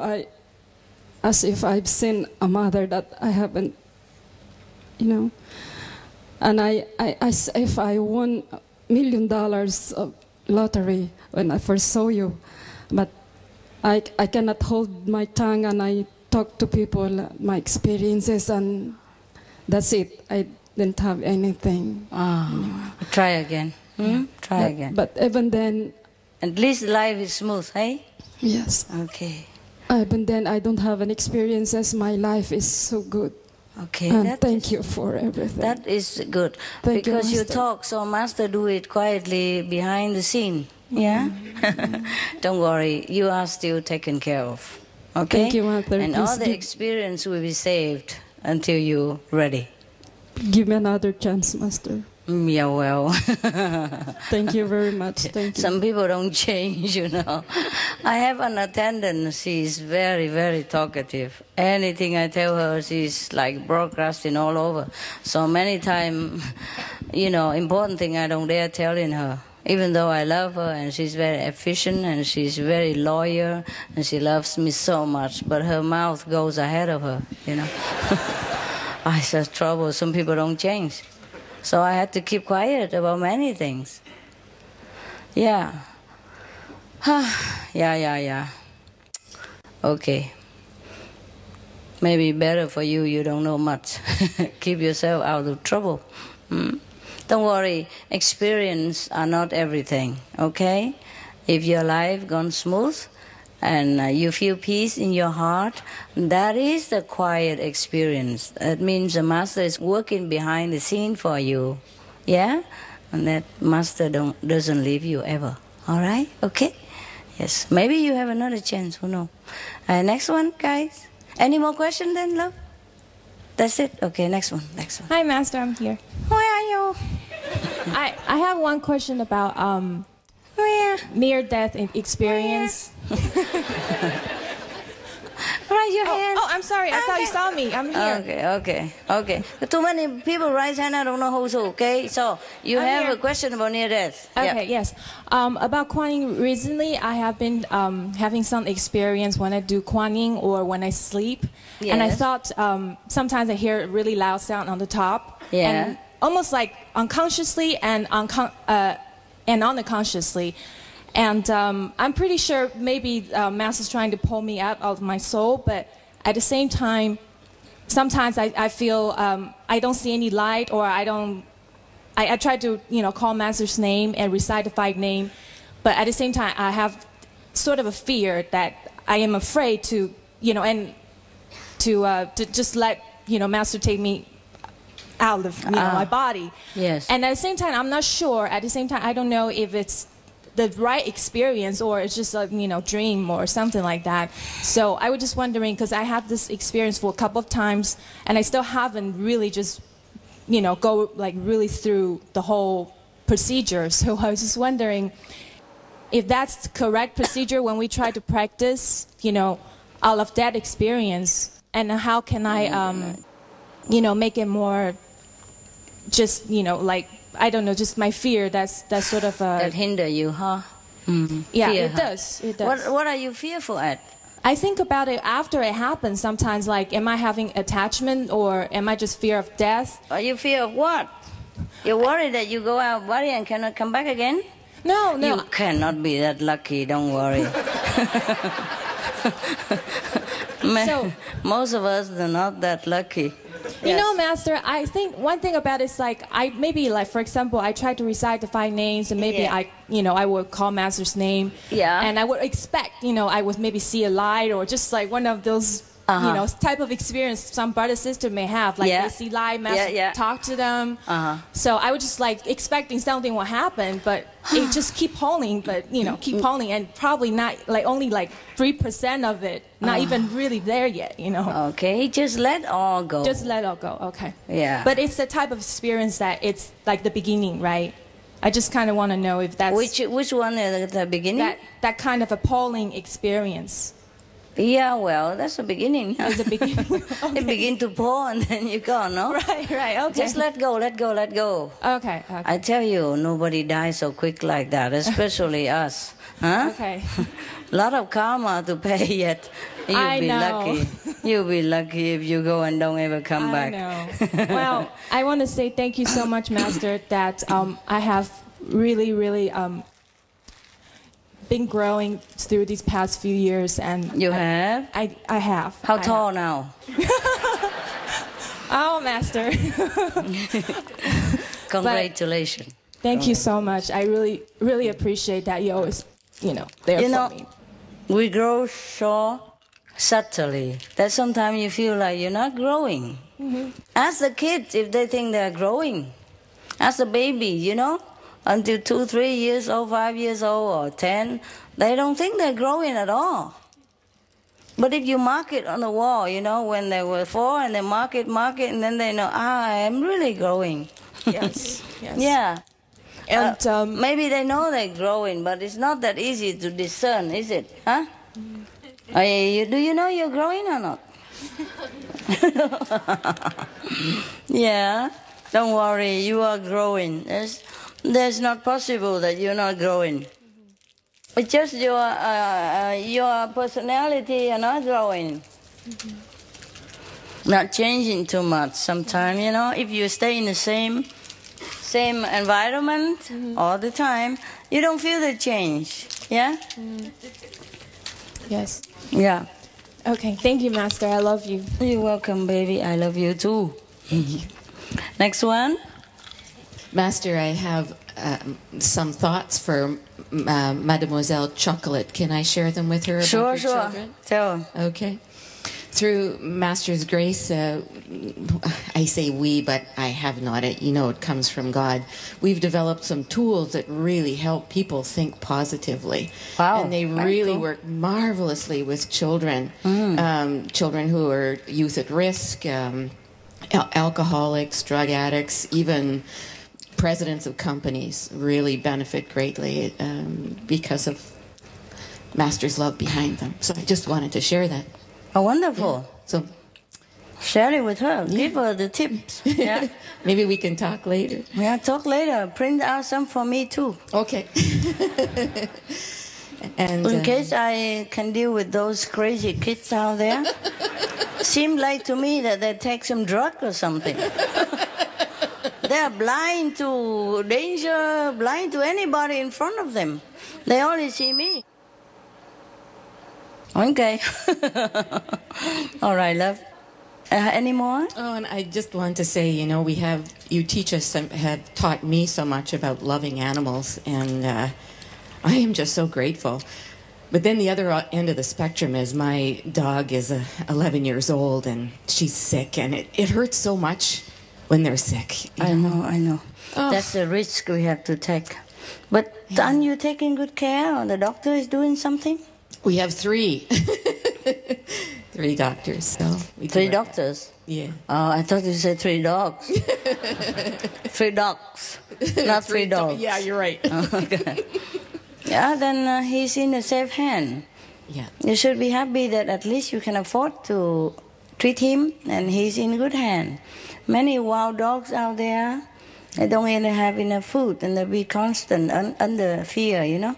[SPEAKER 11] as if I've seen a mother that I haven't, And if I won $1 million of lottery when I first saw you, but I cannot hold my tongue, and I talk to people, my experiences, and that's it. I didn't have anything.
[SPEAKER 1] Try again. Try again.
[SPEAKER 11] But even then,
[SPEAKER 1] at least life is smooth, hey?
[SPEAKER 11] Yes.
[SPEAKER 1] Okay.
[SPEAKER 11] Even then, I don't have an experiences. My life is so good.
[SPEAKER 1] Okay.
[SPEAKER 11] And thank you for everything.
[SPEAKER 1] That is good.
[SPEAKER 11] Thank
[SPEAKER 1] because
[SPEAKER 11] you,
[SPEAKER 1] you talk, so Master do it quietly behind the scene. Yeah? Don't worry. You are still taken care of. Okay?
[SPEAKER 11] Thank you, Master.
[SPEAKER 1] And all the experience will be saved until you're ready.
[SPEAKER 11] Give me another chance, Master.
[SPEAKER 1] Yeah, well.
[SPEAKER 11] Thank you very much. Thank you.
[SPEAKER 1] Some people don't change, I have an attendant. She's very, very talkative. Anything I tell her, she's like broadcasting all over. So many times, important thing I don't dare telling her. Even though I love her and she's very efficient and she's very loyal and she loves me so much, but her mouth goes ahead of her, I said trouble. Some people don't change. So I had to keep quiet about many things. Yeah. Yeah. Okay. Maybe better for you, you don't know much. Keep yourself out of trouble. Don't worry, experience are not everything, okay? If your life gone smooth and you feel peace in your heart, that is the quiet experience. That means the Master is working behind the scene for you, yeah? And that Master doesn't leave you ever, all right? Okay? Yes, maybe you have another chance, who knows? Next one, guys. Any more questions then, love? That's it? Okay, next one.
[SPEAKER 12] Hi, Master, I'm here.
[SPEAKER 1] Where are you?
[SPEAKER 12] I have one question about near-death experience.
[SPEAKER 1] Raise your hand.
[SPEAKER 12] Oh, I'm sorry. I thought you saw me. I'm here.
[SPEAKER 1] Okay. Too many people raise hand. I don't know who's who. Okay, so you have a question about near death.
[SPEAKER 12] Okay, yes. About Kuan recently, I have been having some experience when I do Kuan or when I sleep, and I thought sometimes I hear a really loud sound on the top, and almost like unconsciously and unconsciously. And I'm pretty sure maybe Master's trying to pull me out of my soul, but at the same time, sometimes I feel I don't see any light, or I try to call Master's name and recite the 5 names, but at the same time I have sort of a fear that I am afraid to to just let Master take me out of my body.
[SPEAKER 1] Yes.
[SPEAKER 12] And at the same time, I'm not sure. At the same time, I don't know if it's the right experience or it's just a dream or something like that. So I was just wondering, because I had this experience for a couple of times, and I still haven't really just go like really through the whole procedure. So I was just wondering if that's the correct procedure when we try to practice, you know, all of that experience, and how can I, you know, make it more just, you know, like, I don't know, just my fear, that's sort of
[SPEAKER 1] that hinder you, huh?
[SPEAKER 12] Yeah,
[SPEAKER 1] fear,
[SPEAKER 12] it does. It does.
[SPEAKER 1] What are you fearful at?
[SPEAKER 12] I think about it after it happens sometimes, like, am I having attachment, or am I just fear of death?
[SPEAKER 1] Are you fear of what? You're worried that you go out body and cannot come back again?
[SPEAKER 12] No.
[SPEAKER 1] You cannot be that lucky, don't worry.
[SPEAKER 12] So,
[SPEAKER 1] most of us are not that lucky.
[SPEAKER 12] You know, Master, I think one thing about it is, like, for example, I try to recite the 5 names, and maybe I would call Master's name.
[SPEAKER 1] Yeah.
[SPEAKER 12] And I would expect, you know, I would maybe see a light, or just like one of those, you know, type of experience some brother sister may have. Like, they see light, Master talk to them. So I was just like expecting something will happen, but it just keep pulling, keep pulling, and probably not, like, only like 3% of it, not even really there yet, you know.
[SPEAKER 1] Okay, just let all go.
[SPEAKER 12] Just let all go, okay.
[SPEAKER 1] Yeah.
[SPEAKER 12] But it's the type of experience that it's like the beginning, right? I just kind of want to know if that's...
[SPEAKER 1] Which one is the beginning?
[SPEAKER 12] That kind of appalling experience.
[SPEAKER 1] Yeah, well, that's the beginning.
[SPEAKER 12] It's the beginning. Okay.
[SPEAKER 1] It begin to pour and then you go, no?
[SPEAKER 12] Right, okay.
[SPEAKER 1] Just let go, let go, let go.
[SPEAKER 12] Okay.
[SPEAKER 1] I tell you, nobody dies so quick like that, especially us. Huh?
[SPEAKER 12] Okay.
[SPEAKER 1] A lot of karma to pay yet. You'll be lucky. You'll be lucky if you go and don't ever come back.
[SPEAKER 12] I know. Well, I want to say thank you so much, Master, that I have really, really... been growing through these past few years, and
[SPEAKER 1] you have?
[SPEAKER 12] I have.
[SPEAKER 1] How tall now?
[SPEAKER 12] Oh, Master.
[SPEAKER 1] Congratulations.
[SPEAKER 12] Thank you so much. I really, really appreciate that you always, you know, there for me.
[SPEAKER 1] We grow so subtly that sometimes you feel like you're not growing. Ask the kids if they think they're growing. Ask the baby, you know. Until 2, 3 years old, 5 years old, or 10, they don't think they're growing at all. But if you mark it on the wall, you know, when they were 4, and they mark it, and then they know, I'm really growing.
[SPEAKER 12] Yes.
[SPEAKER 1] Yeah.
[SPEAKER 12] And
[SPEAKER 1] maybe they know they're growing, but it's not that easy to discern, is it? Huh? Do you know you're growing or not? Yeah. Don't worry, you are growing. There's not possible that you're not growing. It's just your personality are not growing. Not changing too much sometimes, you know. If you stay in the same environment all the time, you don't feel the change. Yeah?
[SPEAKER 12] Yes.
[SPEAKER 1] Yeah.
[SPEAKER 12] Okay, thank you, Master. I love you.
[SPEAKER 1] You're welcome, baby. I love you too. Next one.
[SPEAKER 13] Master, I have some thoughts for Mademoiselle Chocolate. Can I share them with her about your children?
[SPEAKER 1] Tell her.
[SPEAKER 13] Okay. Through Master's grace, I say we, but I have not. It comes from God. We've developed some tools that really help people think positively.
[SPEAKER 1] Wow.
[SPEAKER 13] And they really work marvelously with children. Children who are youth at risk, alcoholics, drug addicts, even presidents of companies really benefit greatly because of Master's love behind them. So I just wanted to share that.
[SPEAKER 1] Oh, wonderful.
[SPEAKER 13] Yeah. So
[SPEAKER 1] share it with her. Give her the tips. Yeah.
[SPEAKER 13] Maybe we can talk later.
[SPEAKER 1] Yeah, talk later. Print out some for me too.
[SPEAKER 13] Okay. And
[SPEAKER 1] in case I can deal with those crazy kids out there. Seems like to me that they take some drug or something. They're blind to danger, blind to anybody in front of them. They only see me. Okay. All right, love. Any more?
[SPEAKER 13] Oh, and I just want to say, you teach us, have taught me so much about loving animals, and I am just so grateful. But then the other end of the spectrum is my dog is 11 years old, and she's sick, and it hurts so much when they're sick.
[SPEAKER 1] I know. Oh. That's the risk we have to take. But aren't you taking good care, or the doctor is doing something?
[SPEAKER 13] We have 3. 3 doctors. So
[SPEAKER 1] 3 doctors?
[SPEAKER 13] Yeah.
[SPEAKER 1] Oh, I thought you said 3 dogs. 3 dogs, not 3 dogs.
[SPEAKER 13] Yeah, you're right.
[SPEAKER 1] Okay. Yeah, then he's in a safe hand.
[SPEAKER 13] Yeah.
[SPEAKER 1] You should be happy that at least you can afford to treat him, and he's in good hand. Many wild dogs out there, they don't even have enough food, and they'll be constant under fear, you know.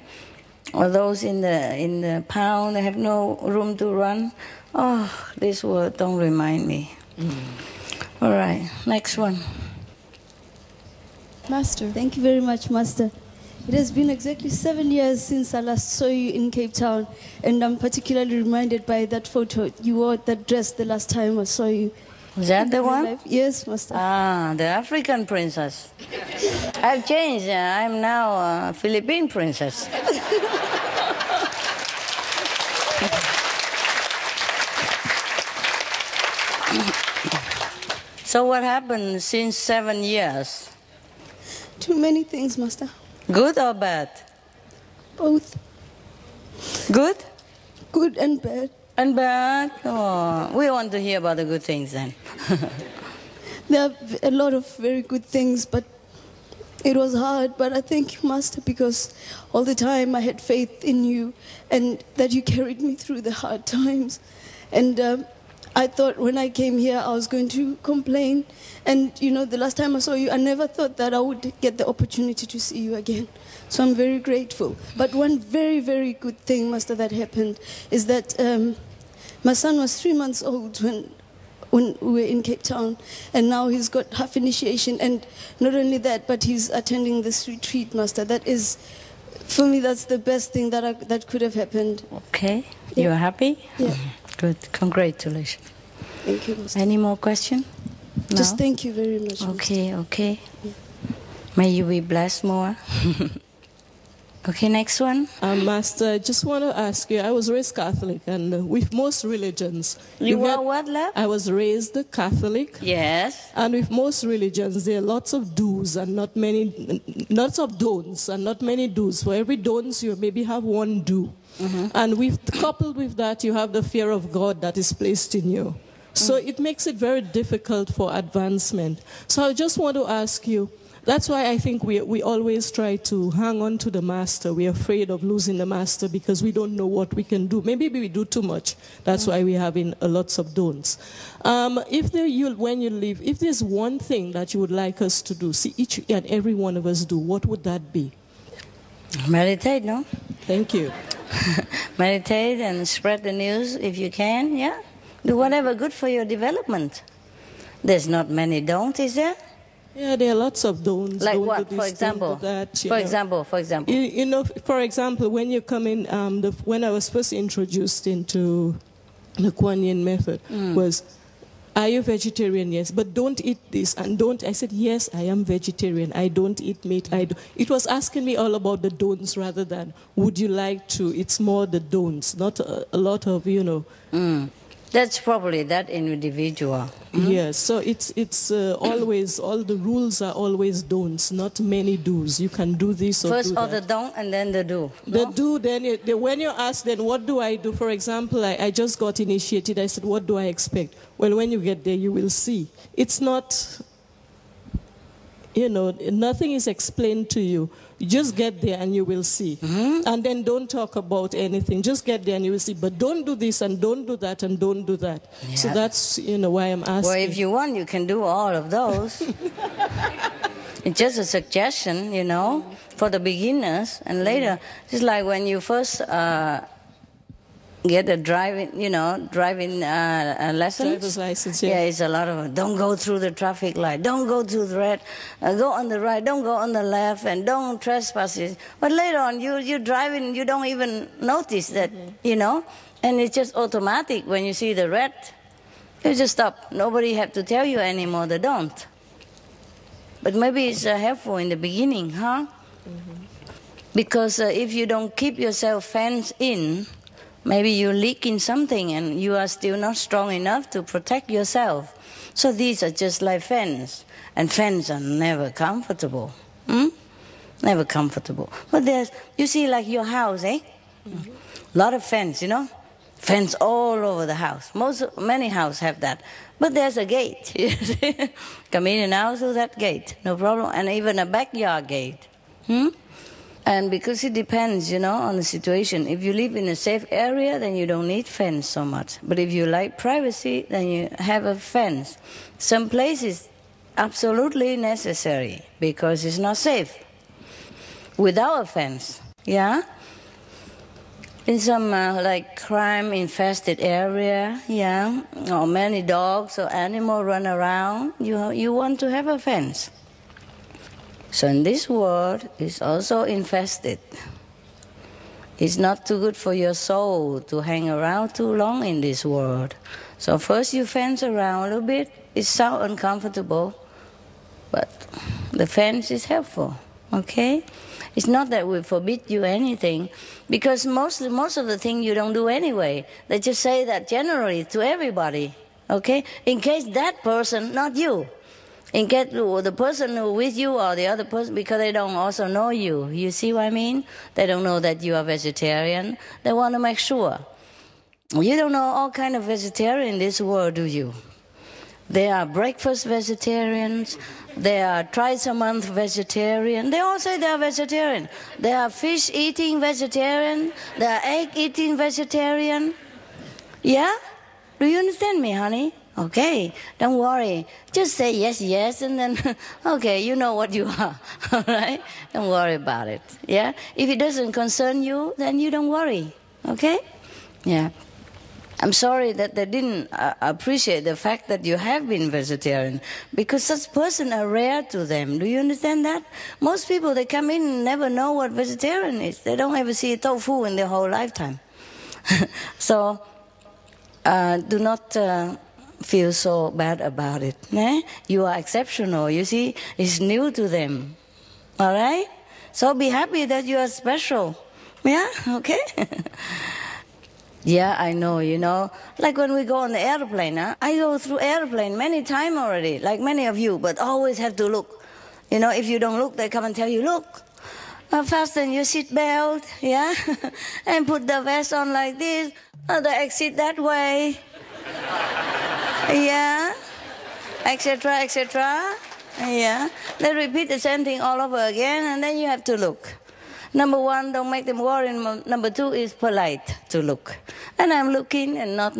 [SPEAKER 1] Or those in the pound, they have no room to run. Oh, this word don't remind me. All right, next one.
[SPEAKER 14] Master. Thank you very much, Master. It has been exactly 7 years since I last saw you in Cape Town, and I'm particularly reminded by that photo. You wore that dress the last time I saw you.
[SPEAKER 1] Was that the one?
[SPEAKER 14] Life. Yes, Master.
[SPEAKER 1] Ah, the African princess. I've changed. I'm now a Philippine princess. So what happened since 7 years?
[SPEAKER 14] Too many things, Master.
[SPEAKER 1] Good or bad?
[SPEAKER 14] Both.
[SPEAKER 1] Good?
[SPEAKER 14] Good and bad.
[SPEAKER 1] And bad? Oh, we want to hear about the good things then.
[SPEAKER 14] There are a lot of very good things, but it was hard. But I thank you, Master, because all the time I had faith in you and that you carried me through the hard times. And I thought when I came here I was going to complain. And, you know, the last time I saw you, I never thought that I would get the opportunity to see you again. So I'm very grateful. But one very, very good thing, Master, that happened is that my son was 3 months old when we were in Cape Town, and now he's got half initiation. And not only that, but he's attending this retreat, Master. That is, for me, that's the best thing that could have happened.
[SPEAKER 1] Okay.
[SPEAKER 14] Yeah.
[SPEAKER 1] You're happy?
[SPEAKER 14] Yeah.
[SPEAKER 1] Good. Congratulations.
[SPEAKER 14] Thank you, Master.
[SPEAKER 1] Any more questions? No?
[SPEAKER 14] Just thank you very much.
[SPEAKER 1] Okay, okay. Yeah. May you be blessed more. Okay, next one.
[SPEAKER 15] Master, I just want to ask you, I was raised Catholic, and with most religions...
[SPEAKER 1] You were what, love?
[SPEAKER 15] I was raised Catholic.
[SPEAKER 1] Yes.
[SPEAKER 15] And with most religions, there are lots of do's and lots of don'ts and not many do's. For every don'ts, you maybe have one do. Mm-hmm. And coupled with that, you have the fear of God that is placed in you. So it makes it very difficult for advancement. So I just want to ask you, that's why I think we always try to hang on to the Master. We're afraid of losing the Master because we don't know what we can do. Maybe we do too much. That's why we're having lots of don'ts. When you leave, if there's one thing that you would like us to do, see each and every one of us do, what would that be?
[SPEAKER 1] Meditate, no?
[SPEAKER 15] Thank you.
[SPEAKER 1] Meditate and spread the news if you can, yeah? Do whatever good for your development. There's not many don'ts, is there?
[SPEAKER 15] Yeah, there are lots of don'ts.
[SPEAKER 1] Like
[SPEAKER 15] don't
[SPEAKER 1] what,
[SPEAKER 15] do
[SPEAKER 1] for
[SPEAKER 15] this,
[SPEAKER 1] example?
[SPEAKER 15] For example. For example, when you come in, when I was first introduced into the Kuan Yin method, was, are you vegetarian? Yes, but don't eat this and don't. I said, yes, I am vegetarian. I don't eat meat. It was asking me all about the don'ts rather than would you like to. It's more the don'ts, not a lot of,
[SPEAKER 1] That's probably that individual.
[SPEAKER 15] Yes, so it's always, all the rules are always don'ts, not many do's. You can do this or
[SPEAKER 1] First
[SPEAKER 15] do that.
[SPEAKER 1] the don't and then the do.
[SPEAKER 15] The do, then when you ask, then what do I do? For example, I just got initiated. I said, what do I expect? Well, when you get there, you will see. It's not, nothing is explained to you. You just get there and you will see. Mm-hmm. And then don't talk about anything. Just get there and you will see. But don't do this and don't do that and don't do that. Yeah. So that's, why I'm asking.
[SPEAKER 1] Well, if you want, you can do all of those. It's just a suggestion, for the beginners. And later, just like when you first get a driving license.
[SPEAKER 15] Driver's license, yeah.
[SPEAKER 1] Yeah, it's a lot of, don't go through the traffic light, don't go to the red, go on the right, don't go on the left, and don't trespass. But later on, you're driving, you don't even notice that, and it's just automatic when you see the red. You just stop. Nobody have to tell you anymore, they don't. But maybe it's helpful in the beginning, huh? Mm-hmm. Because if you don't keep yourself fenced in, maybe you leak in something and you are still not strong enough to protect yourself. So these are just like fence. And fence are never comfortable. Never comfortable. But you see like your house, eh? Mm-hmm. A lot of fence, Fence all over the house. Many houses have that. But there's a gate. Come in and out through that gate, no problem. And even a backyard gate. And because it depends, on the situation. If you live in a safe area, then you don't need fence so much. But if you like privacy, then you have a fence. Some places absolutely necessary because it's not safe without a fence. Yeah. In some like crime-infested area, yeah, or many dogs or animals run around, you want to have a fence. So in this world, it's also infested. It's not too good for your soul to hang around too long in this world. So first you fence around a little bit. It sounds uncomfortable, but the fence is helpful, okay? It's not that we forbid you anything, because most of the things you don't do anyway. They just say that generally to everybody, okay? In case that person, not you. In case the person who with you or the other person, because they don't also know you. You see what I mean? They don't know that you are vegetarian. They want to make sure. You don't know all kind of vegetarian in this world, do you? There are breakfast vegetarians. There are twice-a-month vegetarian. They all say they are vegetarian. There are fish-eating vegetarian. There are egg-eating vegetarian. Yeah? Do you understand me, honey? Okay, don't worry. Just say yes, yes, and then, okay, you know what you are. All right? Don't worry about it. Yeah? If it doesn't concern you, then you don't worry. Okay? Yeah. I'm sorry that they didn't appreciate the fact that you have been vegetarian, because such persons are rare to them. Do you understand that? Most people, they come in and never know what vegetarian is. They don't ever see tofu in their whole lifetime. So do not feel so bad about it. You are exceptional. You see, it's new to them. All right? So be happy that you are special. Yeah? Okay? Yeah, I know, like when we go on the airplane, I go through airplane many times already, like many of you, but always have to look. If you don't look, they come and tell you, look, fasten your seat belt, yeah, and put the vest on like this, the exit that way, yeah, etc., etc., yeah. They repeat the same thing all over again, and then you have to look. Number one, don't make them worry. Number two is polite to look. And I'm looking and not.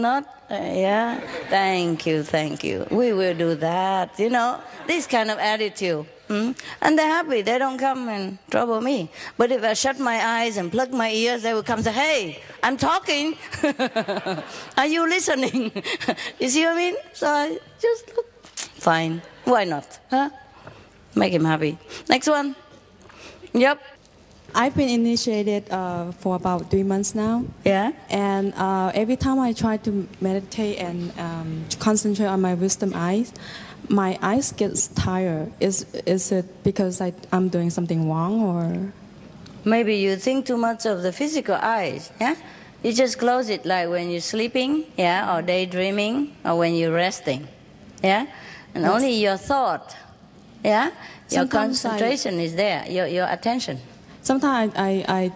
[SPEAKER 1] Yeah, thank you. We will do that, this kind of attitude. And they're happy. They don't come and trouble me. But if I shut my eyes and plug my ears, they will come and say, hey, I'm talking. Are you listening? You see what I mean? So I just look. Fine. Why not? Huh? Make him happy. Next one. Yep.
[SPEAKER 16] I've been initiated for about 3 months now. Yeah. And every time I try to meditate and concentrate on my wisdom eyes, my eyes get tired. Is it because I'm doing something wrong, or?
[SPEAKER 1] Maybe you think too much of the physical eyes. Yeah. You just close it like when you're sleeping, yeah, or daydreaming, or when you're resting, yeah. And yes. Only your thought, yeah. Your concentration is there. Your attention.
[SPEAKER 16] Sometimes I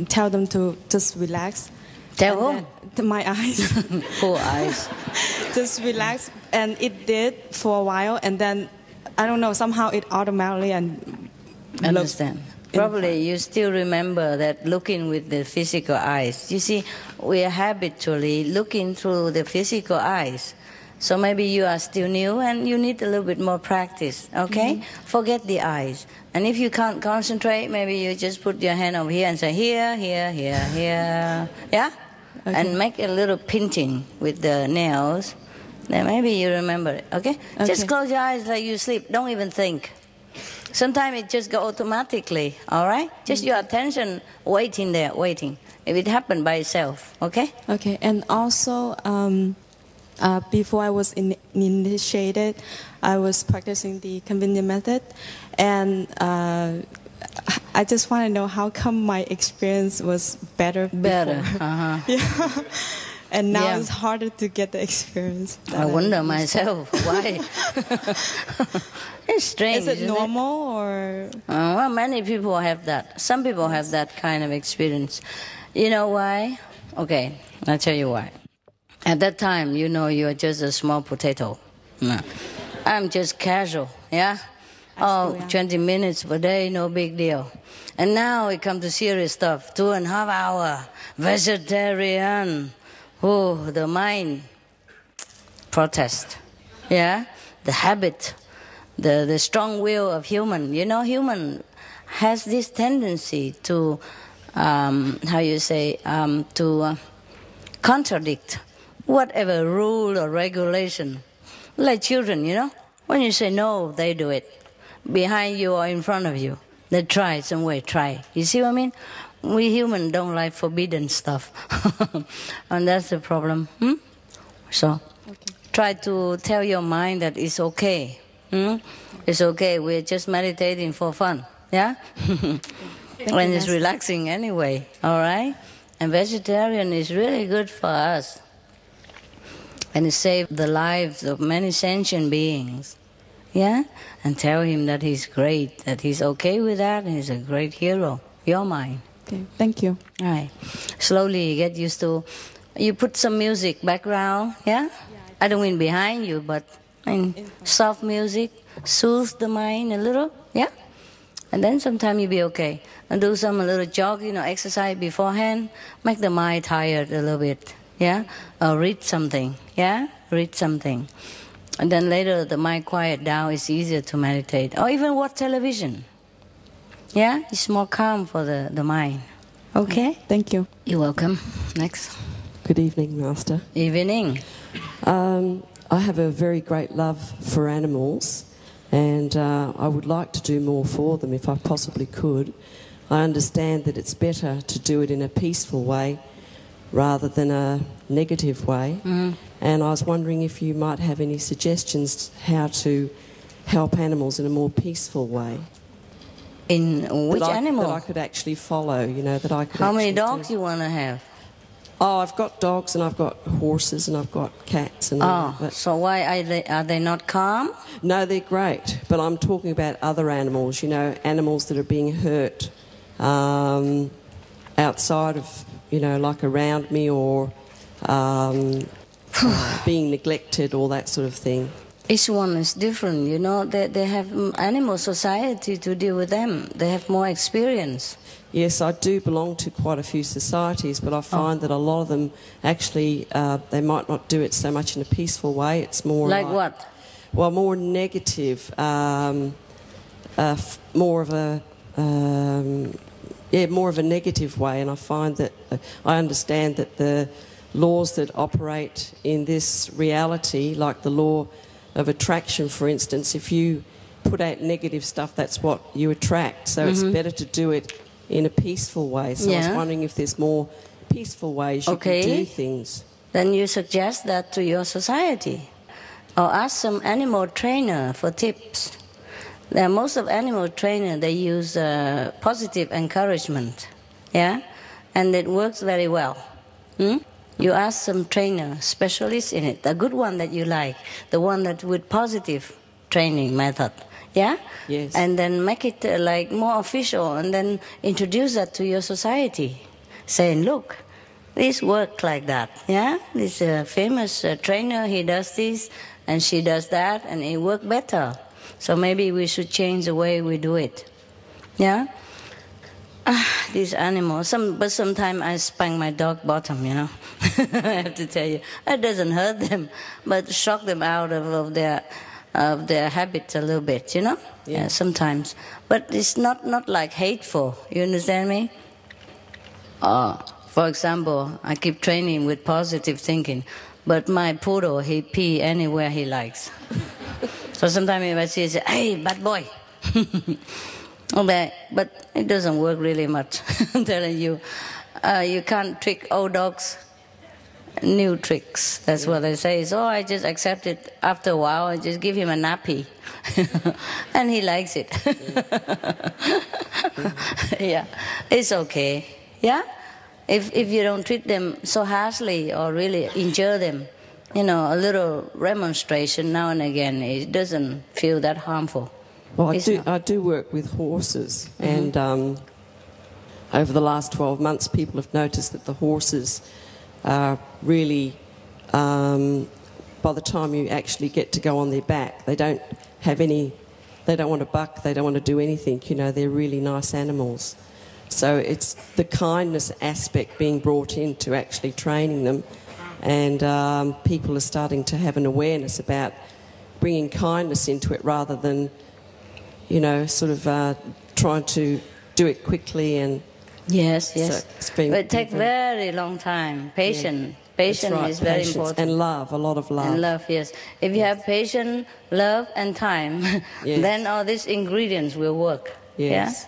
[SPEAKER 16] tell them to just relax.
[SPEAKER 1] Tell who?
[SPEAKER 16] My eyes.
[SPEAKER 1] Poor eyes.
[SPEAKER 16] Just relax, and it did for a while, and then I don't know. Somehow it automatically and.
[SPEAKER 1] Understand. Probably you still remember that looking with the physical eyes. You see, we are habitually looking through the physical eyes. So maybe you are still new and you need a little bit more practice, okay? Mm-hmm. Forget the eyes. And if you can't concentrate, maybe you just put your hand over here and say here, here, here, here. Yeah? Okay. And make a little pinching with the nails. Then maybe you remember it, okay? Just close your eyes like you sleep. Don't even think. Sometimes it just goes automatically, all right? Just your attention waiting there, waiting. If it happened by itself, okay?
[SPEAKER 16] Okay, and also... before I was initiated, I was practicing the convenient method, and I just want to know how come my experience was better.
[SPEAKER 1] Better,
[SPEAKER 16] yeah. And now it's harder to get the experience.
[SPEAKER 1] I wonder myself why. It's strange.
[SPEAKER 16] Is it normal or?
[SPEAKER 1] Well, many people have that. Some people have that kind of experience. You know why? Okay, I'll tell you why. At that time, you know, you're just a small potato. No. I'm just casual, yeah? 20 minutes per day, no big deal. And now it comes to serious stuff. 2.5 hours, vegetarian. Oh, the mind protest, yeah? The habit, the strong will of human. You know, human has this tendency to, contradict whatever rule or regulation. Like children, you know, when you say no, they do it. Behind you or in front of you, they try some way, try. You see what I mean? We humans don't like forbidden stuff. And that's the problem. So, try to tell your mind that it's okay. It's okay, we're just meditating for fun. Yeah? When it's relaxing anyway, all right? And vegetarian is really good for us. And it saved the lives of many sentient beings. Yeah? And tell him that he's great, that he's okay with that, and he's a great hero. Your mind.
[SPEAKER 16] Okay, thank you.
[SPEAKER 1] All right. Slowly get used to... You put some music background, yeah? I don't mean behind you, but soft music, soothe the mind a little, yeah? And then sometime you'll be okay. And do a little jogging or exercise beforehand, make the mind tired a little bit, yeah? Or read something, yeah? Read something. And then later the mind quiet down, it's easier to meditate. Or even watch television. Yeah? It's more calm for the mind. Okay?
[SPEAKER 16] Thank you.
[SPEAKER 1] You're welcome. Next.
[SPEAKER 17] Good evening, Master.
[SPEAKER 1] Evening.
[SPEAKER 17] I have a very great love for animals, and I would like to do more for them if I possibly could. I understand that it's better to do it in a peaceful way rather than a negative way. And I was wondering if you might have any suggestions how to help animals in a more peaceful way.
[SPEAKER 1] In which animal?
[SPEAKER 17] That I could actually follow, you know, that I could.
[SPEAKER 1] How many dogs you want to have?
[SPEAKER 17] Oh, I've got dogs and I've got horses and I've got cats and all that.
[SPEAKER 1] So why are they not calm?
[SPEAKER 17] No, they're great. But I'm talking about other animals, you know, animals that are being hurt outside of, you know, like around me or being neglected, all that sort of thing.
[SPEAKER 1] Each one is different, you know. They have animal society to deal with them. They have more experience.
[SPEAKER 17] Yes, I do belong to quite a few societies, but I find that a lot of them actually, they might not do it so much in a peaceful way. It's more
[SPEAKER 1] like what?
[SPEAKER 17] Well, more negative, more of a negative way. And I find that I understand that the laws that operate in this reality, like the law of attraction, for instance, if you put out negative stuff, that's what you attract. So it's better to do it in a peaceful way. So I was wondering if there's more peaceful ways you can do things.
[SPEAKER 1] Then you suggest that to your society. Or ask some animal trainer for tips. Most of animal trainers, they use positive encouragement. Yeah? And it works very well. You ask some trainer, specialist in it, a good one that you like, the one that with positive training method. Yeah?
[SPEAKER 17] Yes.
[SPEAKER 1] And then make it like more official and then introduce that to your society. Saying, look, this works like that. Yeah? This famous trainer, he does this and she does that and it works better. So maybe we should change the way we do it. Yeah? These animals, but sometimes I spank my dog bottom, you know. I have to tell you. It doesn't hurt them, but shock them out of their habits a little bit, you know? Yeah, sometimes. But it's not like hateful, you understand me? For example, I keep training with positive thinking, but my poodle, he pee anywhere he likes. So sometimes if I see it, I say, hey, bad boy. Okay, but it doesn't work really much. I'm telling you. You can't trick old dogs. New tricks. That's what they say. So I just accept it. After a while, I just give him a nappy. And he likes it. Yeah, it's okay. Yeah? If you don't treat them so harshly or really injure them, you know, a little remonstration now and again, it doesn't feel that harmful.
[SPEAKER 17] Well, I do work with horses, and over the last 12 months, people have noticed that the horses are really, by the time you actually get to go on their back, they don't want to buck, they don't want to do anything, you know, they're really nice animals. So it's the kindness aspect being brought into actually training them, and people are starting to have an awareness about bringing kindness into it rather than, you know, sort of trying to do it quickly. And
[SPEAKER 1] yes,
[SPEAKER 17] so
[SPEAKER 1] but it takes very long time. Patience. Yeah. Patience
[SPEAKER 17] right,
[SPEAKER 1] is very
[SPEAKER 17] patience.
[SPEAKER 1] important.
[SPEAKER 17] And love, a lot of love.
[SPEAKER 1] And love, yes. If you have patience, love, and time,
[SPEAKER 17] yes.
[SPEAKER 1] then all these ingredients will work.
[SPEAKER 17] Yes.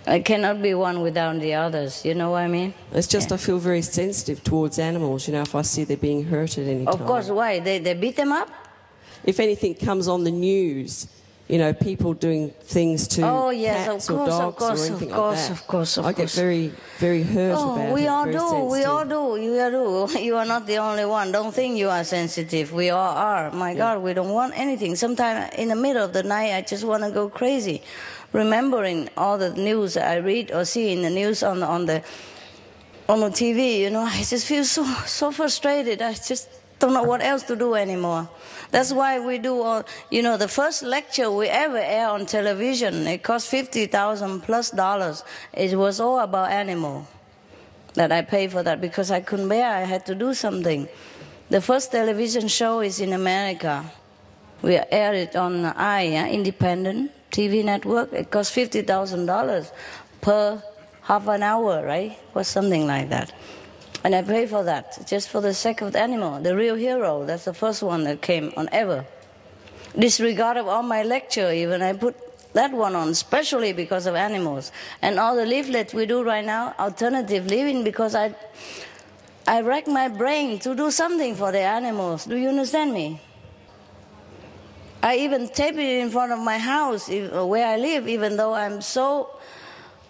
[SPEAKER 1] Yeah? It cannot be one without the others, you know what I mean?
[SPEAKER 17] It's just I feel very sensitive towards animals, you know, if I see they're being hurt at any time.
[SPEAKER 1] Of course, why? They beat them up?
[SPEAKER 17] If anything comes on the news, you know, people doing things to cats or dogs or anything like that.
[SPEAKER 1] Of course.
[SPEAKER 17] I get very, very hurt about it.
[SPEAKER 1] We all do. You are not the only one. Don't think you are sensitive. We all are. My God, we don't want anything. Sometimes in the middle of the night, I just want to go crazy, remembering all the news I read or see in the news on the TV. You know, I just feel so frustrated. I just don't know what else to do anymore. That's why we do all, you know, the first lecture we ever air on television, it cost $50,000+. It was all about animal that I paid for that because I couldn't bear. I had to do something. The first television show is in America. We aired it on independent TV network. It cost $50,000 per half an hour, right? Or something like that. And I pay for that, just for the sake of the animal, the real hero. That's the first one that came on ever. Disregard of all my lecture, even I put that one on, especially because of animals. And all the leaflets we do right now, alternative living, because I rack my brain to do something for the animals. Do you understand me? I even tape it in front of my house where I live, even though I'm so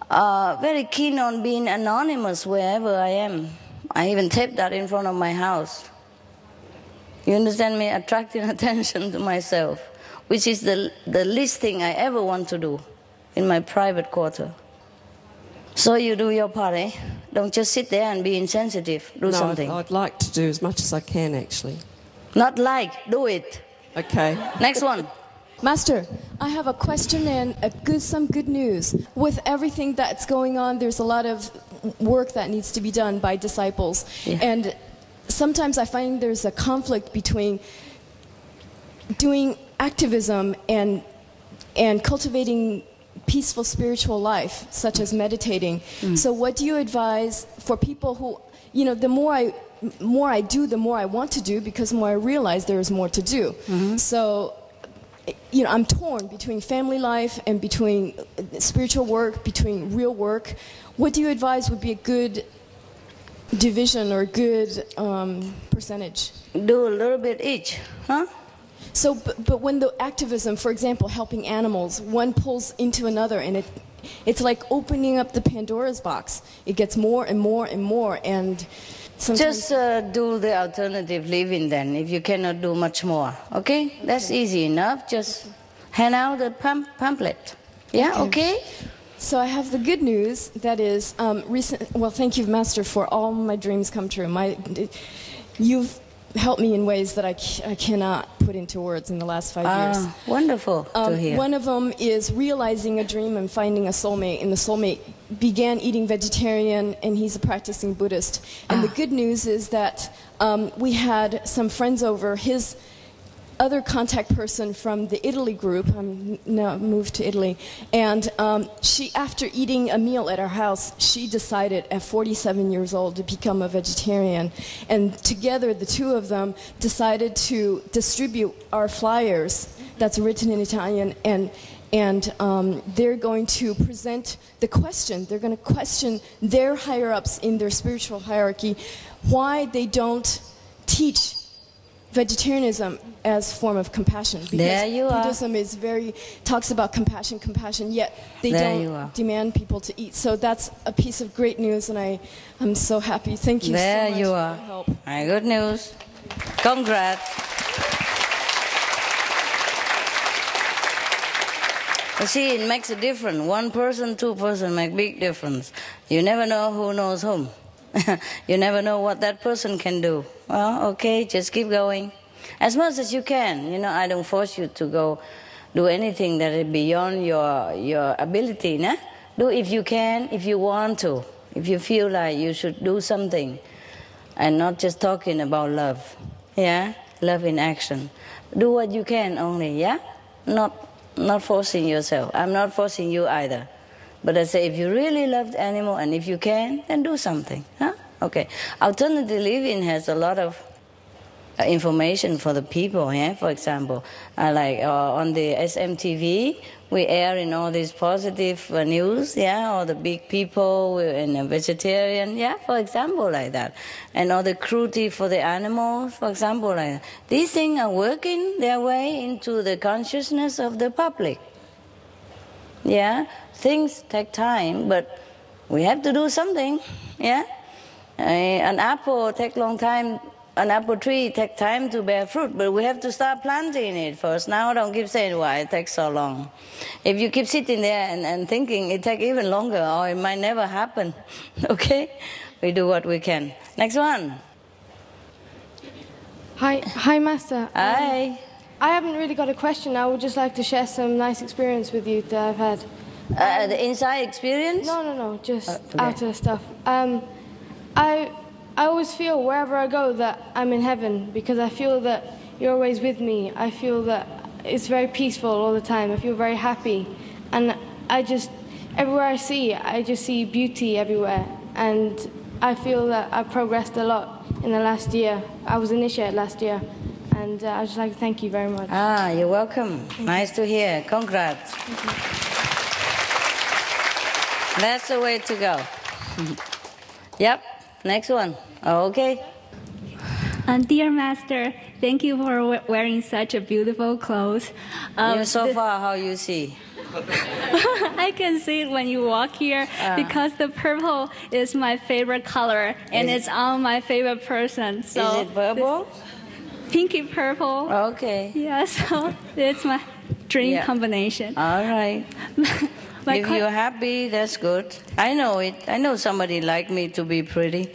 [SPEAKER 1] very keen on being anonymous wherever I am. I even taped that in front of my house. You understand me? Attracting attention to myself, which is the least thing I ever want to do in my private quarter. So you do your part, eh? Don't just sit there and be insensitive. Do something.
[SPEAKER 17] I'd like to do as much as I can, actually.
[SPEAKER 1] Not like, do it.
[SPEAKER 17] Okay.
[SPEAKER 1] Next one.
[SPEAKER 2] Master, I have a question and some good news. With everything that's going on, there's a lot of work that needs to be done by disciples. Yeah. And sometimes I find there's a conflict between doing activism and cultivating peaceful spiritual life, such as meditating. So what do you advise for people who, you know, the more I do, the more I want to do, because the more I realize there is more to do. So, you know, I'm torn between family life and between spiritual work, between real work. What do you advise would be a good division or good percentage?
[SPEAKER 1] Do a little bit each, huh?
[SPEAKER 2] So, but when the activism, for example, helping animals, one pulls into another, and it's like opening up the Pandora's box. It gets more and more and more, and sometimes...
[SPEAKER 1] Just do the alternative living then, if you cannot do much more, okay? That's easy enough. Just hand out the pamphlet. Yeah, okay?
[SPEAKER 2] So I have the good news, that is, well, thank you, Master, for all my dreams come true. You've helped me in ways that I cannot put into words in the last 5 years.
[SPEAKER 1] Wonderful to hear.
[SPEAKER 2] One of them is realizing a dream and finding a soulmate, and the soulmate began eating vegetarian, and he's a practicing Buddhist. And the good news is that we had some friends over. His other contact person from the Italy group, now moved to Italy, and she, after eating a meal at our house, she decided at 47 years old to become a vegetarian. And together, the two of them decided to distribute our flyers that's written in Italian, and they're going to present the question. They're going to question their higher-ups in their spiritual hierarchy, why they don't teach vegetarianism as form of compassion, because Buddhism is talks about compassion, yet they don't demand people to eat. So that's a piece of great news, and I'm so happy. Thank you so much for your help.
[SPEAKER 1] Very good news. Congrats. You see, it makes a difference. One person, two person make big difference. You never know who knows whom. You never know what that person can do. Well, okay, just keep going. As much as you can. You know, I don't force you to go do anything that is beyond your ability. Nah? Do if you can, if you want to. If you feel like you should do something. And not just talking about love. Yeah? Love in action. Do what you can only, yeah? Not forcing yourself. I'm not forcing you either. But I say, if you really love the animal and if you can, then do something. Huh? Okay. Alternative living has a lot of information for the people. Yeah? For example, like on the SMTV, we air in all these positive news. Yeah, all the big people and a vegetarian. Yeah, for example, like that. And all the cruelty for the animals, for example, like that. These things are working their way into the consciousness of the public. Yeah, things take time, but we have to do something. Yeah, an apple takes long time. An apple tree takes time to bear fruit, but we have to start planting it first. Now don't keep saying why it takes so long. If you keep sitting there and thinking, it takes even longer, or it might never happen. Okay? We do what we can. Next one.
[SPEAKER 18] Hi, Master.
[SPEAKER 1] Hi.
[SPEAKER 18] I haven't really got a question. I would just like to share some nice experience with you that I've had.
[SPEAKER 1] The inside experience?
[SPEAKER 18] No. Just outer stuff. I always feel wherever I go that I'm in heaven because I feel that you're always with me. I feel that it's very peaceful all the time. I feel very happy. And everywhere I just see beauty everywhere. And I feel that I've progressed a lot in the last year. I was initiated last year. And I'd just like to thank you very much.
[SPEAKER 1] You're welcome. Nice to hear. Congrats. That's the way to go. Yep. Next one. Okay.
[SPEAKER 19] Dear Master, thank you for wearing such a beautiful clothes.
[SPEAKER 1] So far, how you see?
[SPEAKER 19] I can see it when you walk here because the purple is my favorite color and it's on my favorite person. So
[SPEAKER 1] is it purple?
[SPEAKER 19] Pinky purple.
[SPEAKER 1] Okay.
[SPEAKER 19] Yeah, so it's my dream combination.
[SPEAKER 1] All right. If you're happy, that's good. I know it. I know somebody like me to be pretty.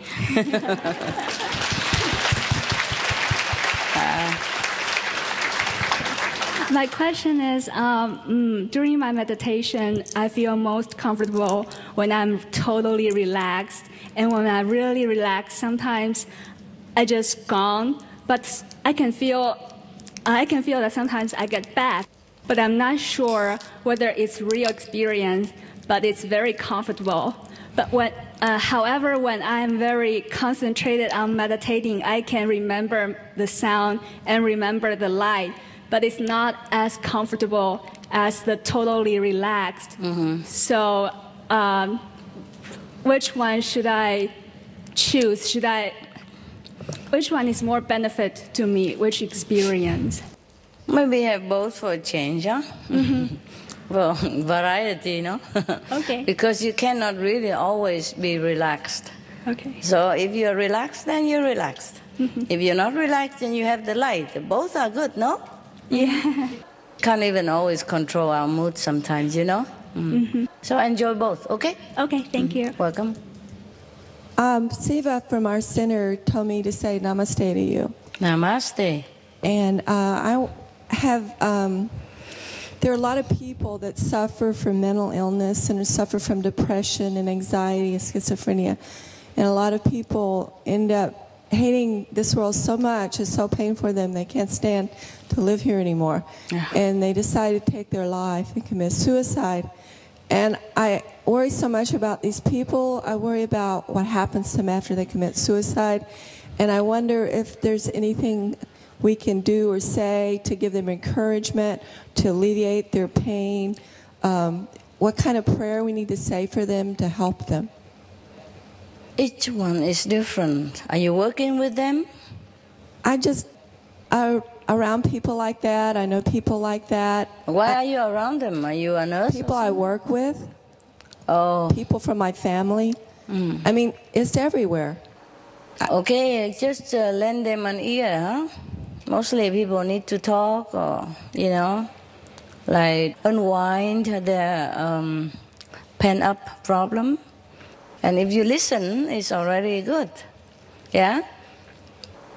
[SPEAKER 19] My question is, during my meditation, I feel most comfortable when I'm totally relaxed. And when I'm really relaxed, sometimes I just gone. But I can feel that sometimes I get back. But I'm not sure whether it's real experience, but it's very comfortable. But however, when I'm very concentrated on meditating, I can remember the sound and remember the light, but it's not as comfortable as the totally relaxed. Mm-hmm. So which one should I choose? Which one is more benefit to me? Which experience?
[SPEAKER 1] Maybe have both for a change, huh? Mm-hmm. Well, variety, you know?
[SPEAKER 19] Okay.
[SPEAKER 1] Because you cannot really always be relaxed.
[SPEAKER 19] Okay.
[SPEAKER 1] So if you're relaxed, then you're relaxed. Mm-hmm. If you're not relaxed, then you have the light. Both are good, no?
[SPEAKER 19] Yeah.
[SPEAKER 1] Can't even always control our mood sometimes, you know? Mm. Mm-hmm. So enjoy both, okay?
[SPEAKER 19] Okay, thank you.
[SPEAKER 1] Welcome.
[SPEAKER 20] Siva from our center told me to say namaste to you.
[SPEAKER 1] Namaste.
[SPEAKER 20] And I have, there are a lot of people that suffer from mental illness and suffer from depression and anxiety and schizophrenia. And a lot of people end up hating this world so much, it's so painful for them, they can't stand to live here anymore. Yeah. And they decide to take their life and commit suicide. And I worry so much about these people. I worry about what happens to them after they commit suicide. And I wonder if there's anything we can do or say to give them encouragement, to alleviate their pain, what kind of prayer we need to say for them to help them.
[SPEAKER 1] Each one is different. Are you working with them?
[SPEAKER 20] I just around people like that. I know people like that.
[SPEAKER 1] Why are you around them? Are you a nurse?
[SPEAKER 20] People I work with.
[SPEAKER 1] Oh.
[SPEAKER 20] People from my family. Mm. I mean, it's everywhere.
[SPEAKER 1] Okay, just lend them an ear, huh? Mostly people need to talk or, you know, like unwind their pent-up problem. And if you listen, it's already good. Yeah?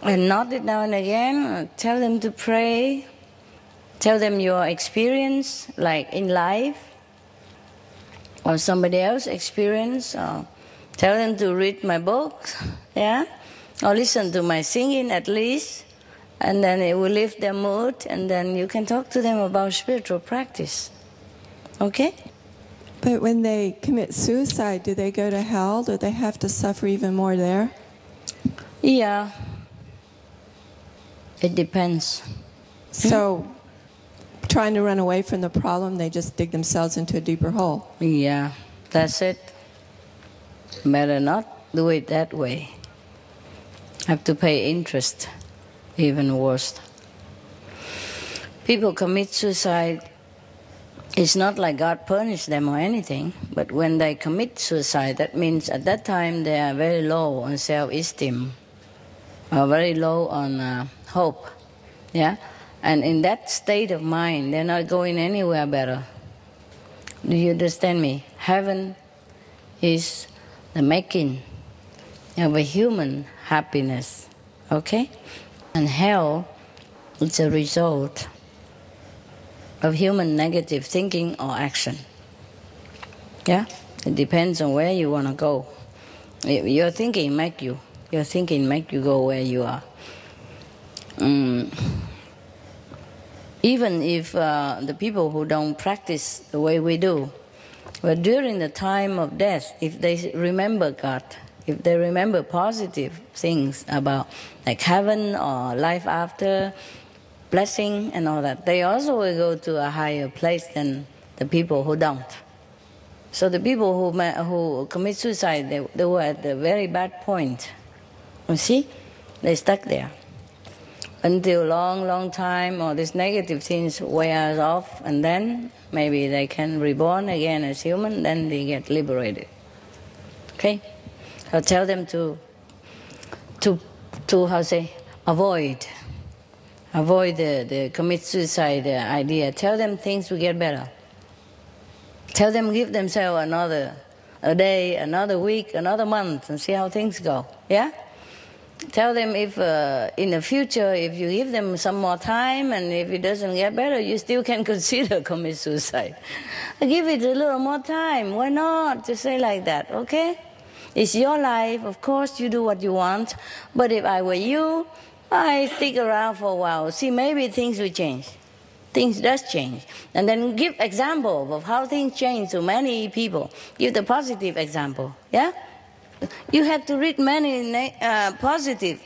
[SPEAKER 1] And nod it now and again. Tell them to pray. Tell them your experience, like in life, or somebody else's experience. Or tell them to read my books, yeah? Or listen to my singing at least. And then it will lift their mood, and then you can talk to them about spiritual practice. Okay?
[SPEAKER 20] But when they commit suicide, do they go to hell? Do they have to suffer even more there?
[SPEAKER 1] Yeah. It depends.
[SPEAKER 20] So, trying to run away from the problem, they just dig themselves into a deeper hole.
[SPEAKER 1] Yeah, that's it. Better not do it that way. Have to pay interest, even worse. People commit suicide. It's not like God punished them or anything, but when they commit suicide, that means at that time they are very low on self-esteem, or very low on hope, yeah? And in that state of mind, they're not going anywhere better. Do you understand me? Heaven is the making of a human happiness, okay? And hell is a result of human negative thinking or action. Yeah? It depends on where you want to go. Your thinking make you go where you are. Even if the people who don't practice the way we do, but during the time of death, if they remember God, if they remember positive things about like heaven or life after, blessing and all that, they also will go to a higher place than the people who don't. So the people who commit suicide, they were at a very bad point. You see? They stuck there. Until long time, or these negative things wears off, and then maybe they can reborn again as human, then they get liberated. Okay? So tell them to how say, avoid the commit suicide idea. Tell them things will get better. Tell them give themselves a day, another week, another month, and see how things go. Yeah? Tell them if in the future, if you give them some more time, and if it doesn't get better, you still can consider commit suicide. Give it a little more time. Why not? Just say like that, okay? It's your life. Of course, you do what you want. But if I were you, I stick around for a while. See, maybe things will change. Things does change. And then give example of how things change to many people. Give the positive example, yeah? You have to read many positive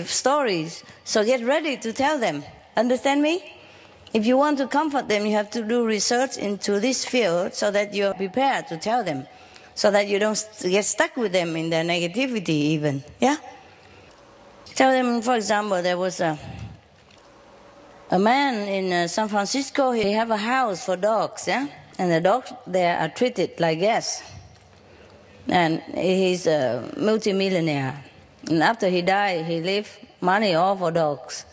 [SPEAKER 1] stories, so get ready to tell them. Understand me? If you want to comfort them, you have to do research into this field so that you're prepared to tell them, so that you don't get stuck with them in their negativity even, yeah? Tell them, for example, there was a man in San Francisco. He have a house for dogs, yeah? And the dogs there are treated like guests. And he's a multimillionaire. And after he died, he left money all for dogs.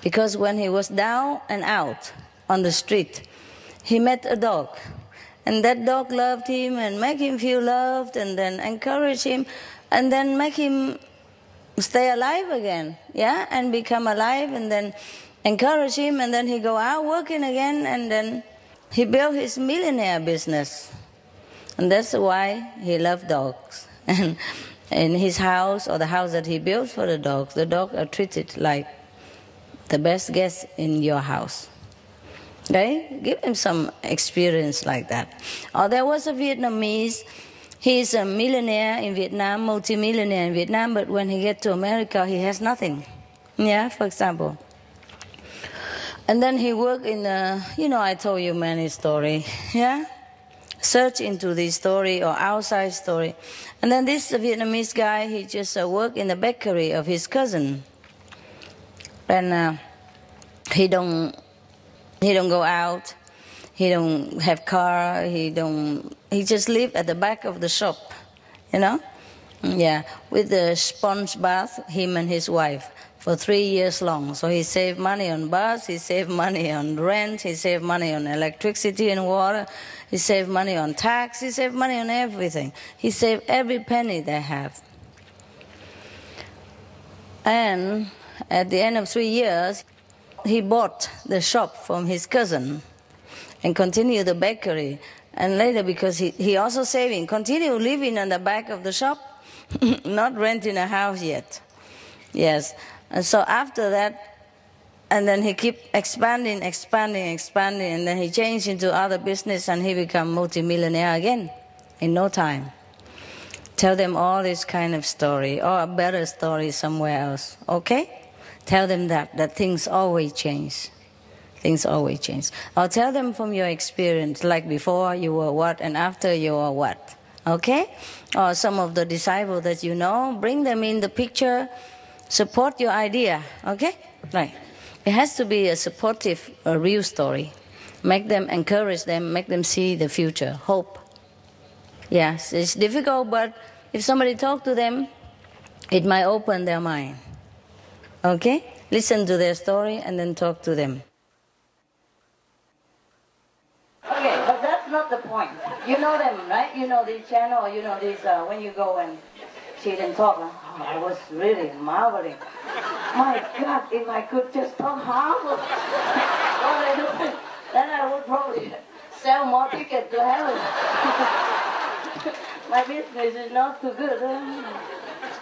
[SPEAKER 1] Because when he was down and out on the street, he met a dog. And that dog loved him and make him feel loved, and then encourage him, and then make him stay alive again, yeah? And become alive, and then encourage him, and then he go out working again, and then he built his millionaire business. And that's why he loved dogs. And in his house, or the house that he built for the dogs are treated like the best guests in your house. Okay? Give him some experience like that. Or there was a Vietnamese, he's a millionaire in Vietnam, multi-millionaire in Vietnam, but when he gets to America, he has nothing. Yeah, for example. And then he worked in the, I told you many stories, yeah? Search into this story or outside story. And then this Vietnamese guy, he just worked in the bakery of his cousin. And he don't go out, he don't have car, he just live at the back of the shop, Yeah, with the sponge bath, him and his wife. for 3 years long. So he saved money on bus, he saved money on rent, he saved money on electricity and water, he saved money on tax, he saved money on everything. He saved every penny they have. And at the end of 3 years, he bought the shop from his cousin and continued the bakery. And later, because he also saving, continue living on the back of the shop, not renting a house yet. Yes. And so after that, and then he keep expanding, and then he changed into other business and he become multimillionaire again in no time. Tell them all this kind of story, or a better story somewhere else, okay? Tell them that things always change. Things always change. Or tell them from your experience, like before you were what and after you were what, okay? Or some of the disciples that you know, bring them in the picture, support your idea, okay? Right. It has to be a supportive, a real story. Make them, encourage them, make them see the future, hope. Yes, it's difficult, but if somebody talk to them, it might open their mind. Okay? Listen to their story and then talk to them. Okay, but that's not the point. You know them, right? You know this channel, or you know this, when you go and see them talk, oh, I was really marveling. My God, if I could just talk half of what I do, then I would probably sell more tickets to heaven. My business is not too good.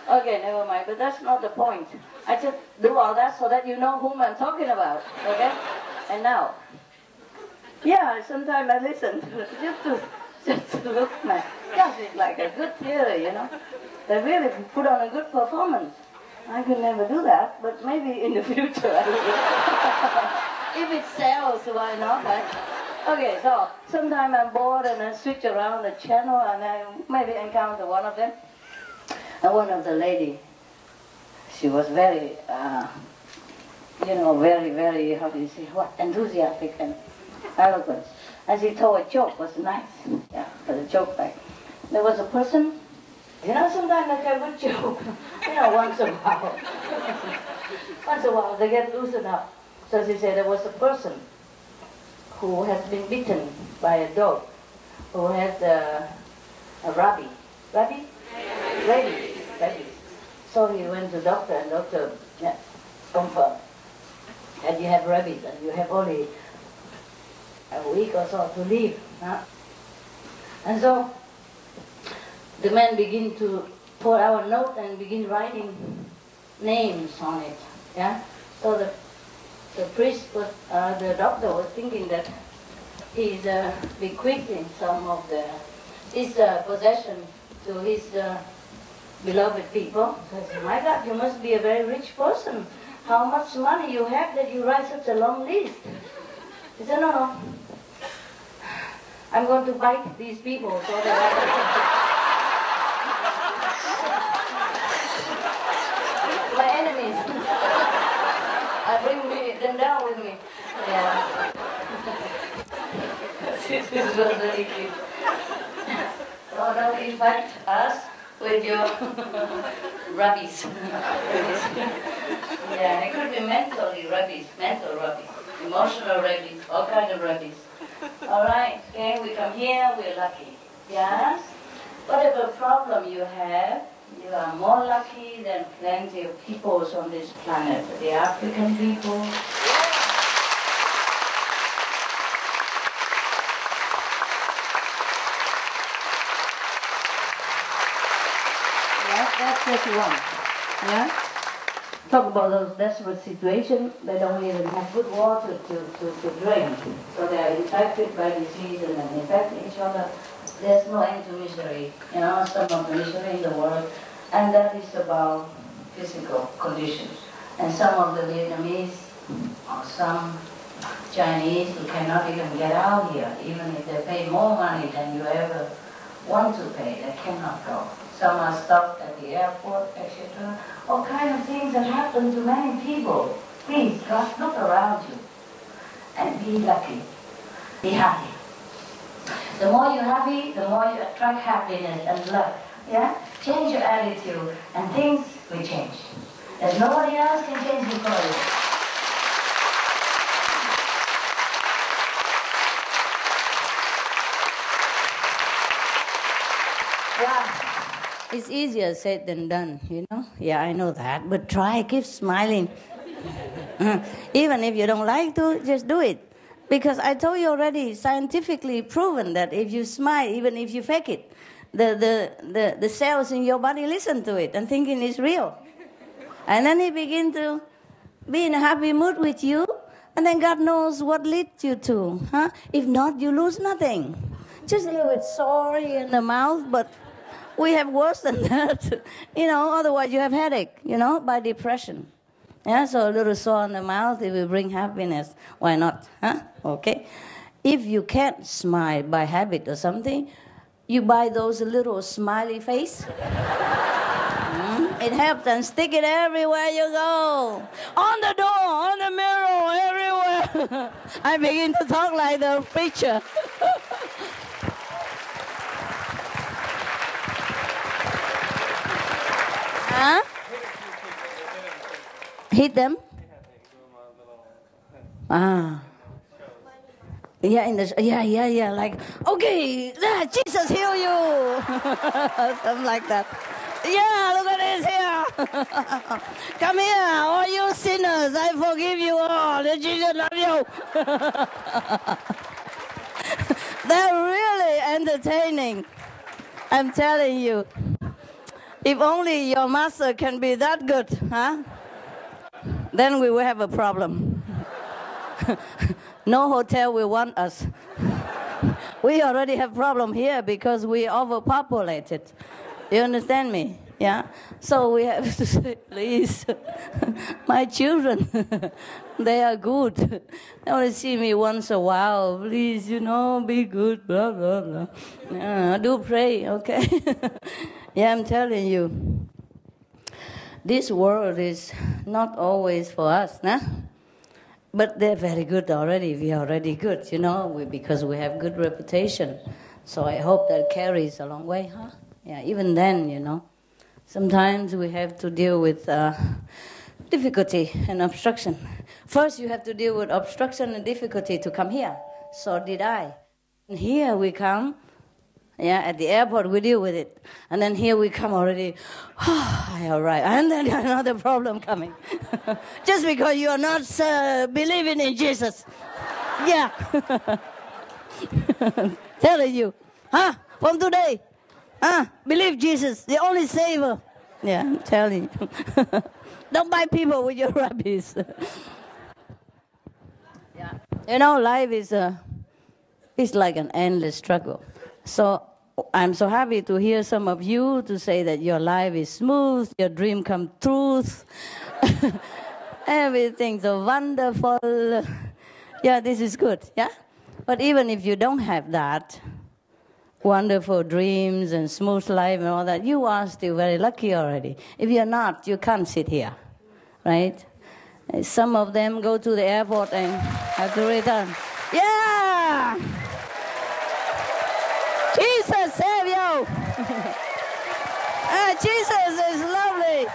[SPEAKER 1] Okay, never mind, but that's not the point. I just do all that so that you know whom I'm talking about, okay? And now, yeah, sometimes I listen to it just to look, man. Gosh, it's like a good theater, you know? They really put on a good performance. I could never do that, but maybe in the future I will. If it sells, why not, right? Okay, so sometimes I'm bored and I switch around the channel and I maybe encounter one of them. And one of the lady, she was very, very, how do you say, what, enthusiastic and eloquent. And she told a joke, was nice. Yeah, but a joke like, there was a person, you know, sometimes they get a good joke, you know, once in a while. Once in a while they get loosened up. So she said there was a person who has been bitten by a dog, who had a rabies. So he went to doctor, and doctor confirmed that you have rabies and you have only a week or so to live. Huh? And so the man began to pour out a note and begin writing names on it. Yeah. So the priest was, the doctor was thinking that he's bequeathing some of his possession to his beloved people. So I said, my God, you must be a very rich person. How much money you have that you write such a long list? He said, no. I'm going to bite these people so that my enemies. I bring them down with me. Yeah. This was really cute. So don't infect us with your rabies. Yeah, it could be mental rabies, emotional rabies, all kind of rabies. All right, okay, we come here, we're lucky. Yes? Whatever problem you have, you are more lucky than plenty of peoples on this planet. The African people. Yeah, that's just one. Yeah? Talk about those desperate situations. They don't even have good water to drink. So they are infected by disease and then infect each other. There's no end to misery. You know, some of the misery in the world. And that is about physical conditions. And some of the Vietnamese or some Chinese who cannot even get out here, even if they pay more money than you ever want to pay, they cannot go. Some are stopped at the airport, etc. All kinds of things that happen to many people. Please, God, look around you and be lucky. Be happy. The more you're happy, the more you attract happiness and love. Yeah? Change your attitude and things will change. That nobody else can change it for you. Yeah, it's easier said than done, you know? Yeah, I know that, but try, keep smiling. Even if you don't like to, just do it. Because I told you already, scientifically proven that if you smile, even if you fake it, the cells in your body listen to it and thinking it's real. And then he begin to be in a happy mood with you, and then God knows what leads you to. Huh? If not, you lose nothing. Just a little bit sorry in the mouth, but we have worse than that. You know, otherwise you have headache, you know, by depression. Yeah, so a little sore in the mouth, it will bring happiness. Why not? Huh? Okay. If you can't smile by habit or something, you buy those little smiley face. It helps, and stick it everywhere you go. On the door, on the mirror, everywhere. I begin to talk like the preacher. Huh? Hit them? Ah. Yeah, yeah, like, okay, Jesus heal you. Something like that. Yeah, look at this here. Come here, all you sinners, I forgive you all. Jesus love you. They're really entertaining. I'm telling you. If only your master can be that good, huh? Then we will have a problem. No hotel will want us. We already have problem here because we overpopulated. You understand me? Yeah? So we have to say, please, my children, they are good. They only see me once a while. Please, you know, be good, blah, blah, blah. Do pray, okay? Yeah, I'm telling you. This world is not always for us, nah? But they're very good already. We are already good, you know, because we have good reputation. So I hope that carries a long way, huh? Yeah, even then, you know, sometimes we have to deal with difficulty and obstruction. First, you have to deal with obstruction and difficulty to come here. So did I. And here we come. Yeah, at the airport we deal with it. And then here we come already, all right. And then another problem coming. Just because you are not believing in Jesus. Yeah. Telling you, from today, believe Jesus, the only savior. Yeah, I'm telling you. Don't buy people with your rubbish. Yeah. You know, life is it's like an endless struggle. So I'm so happy to hear some of you to say that your life is smooth, your dream come true, everything's so wonderful. Yeah, this is good, yeah? But even if you don't have that, wonderful dreams and smooth life and all that, you are still very lucky already. If you're not, you can't sit here, right? Some of them go to the airport and have to return. Yeah! Jesus save you! Jesus is lovely.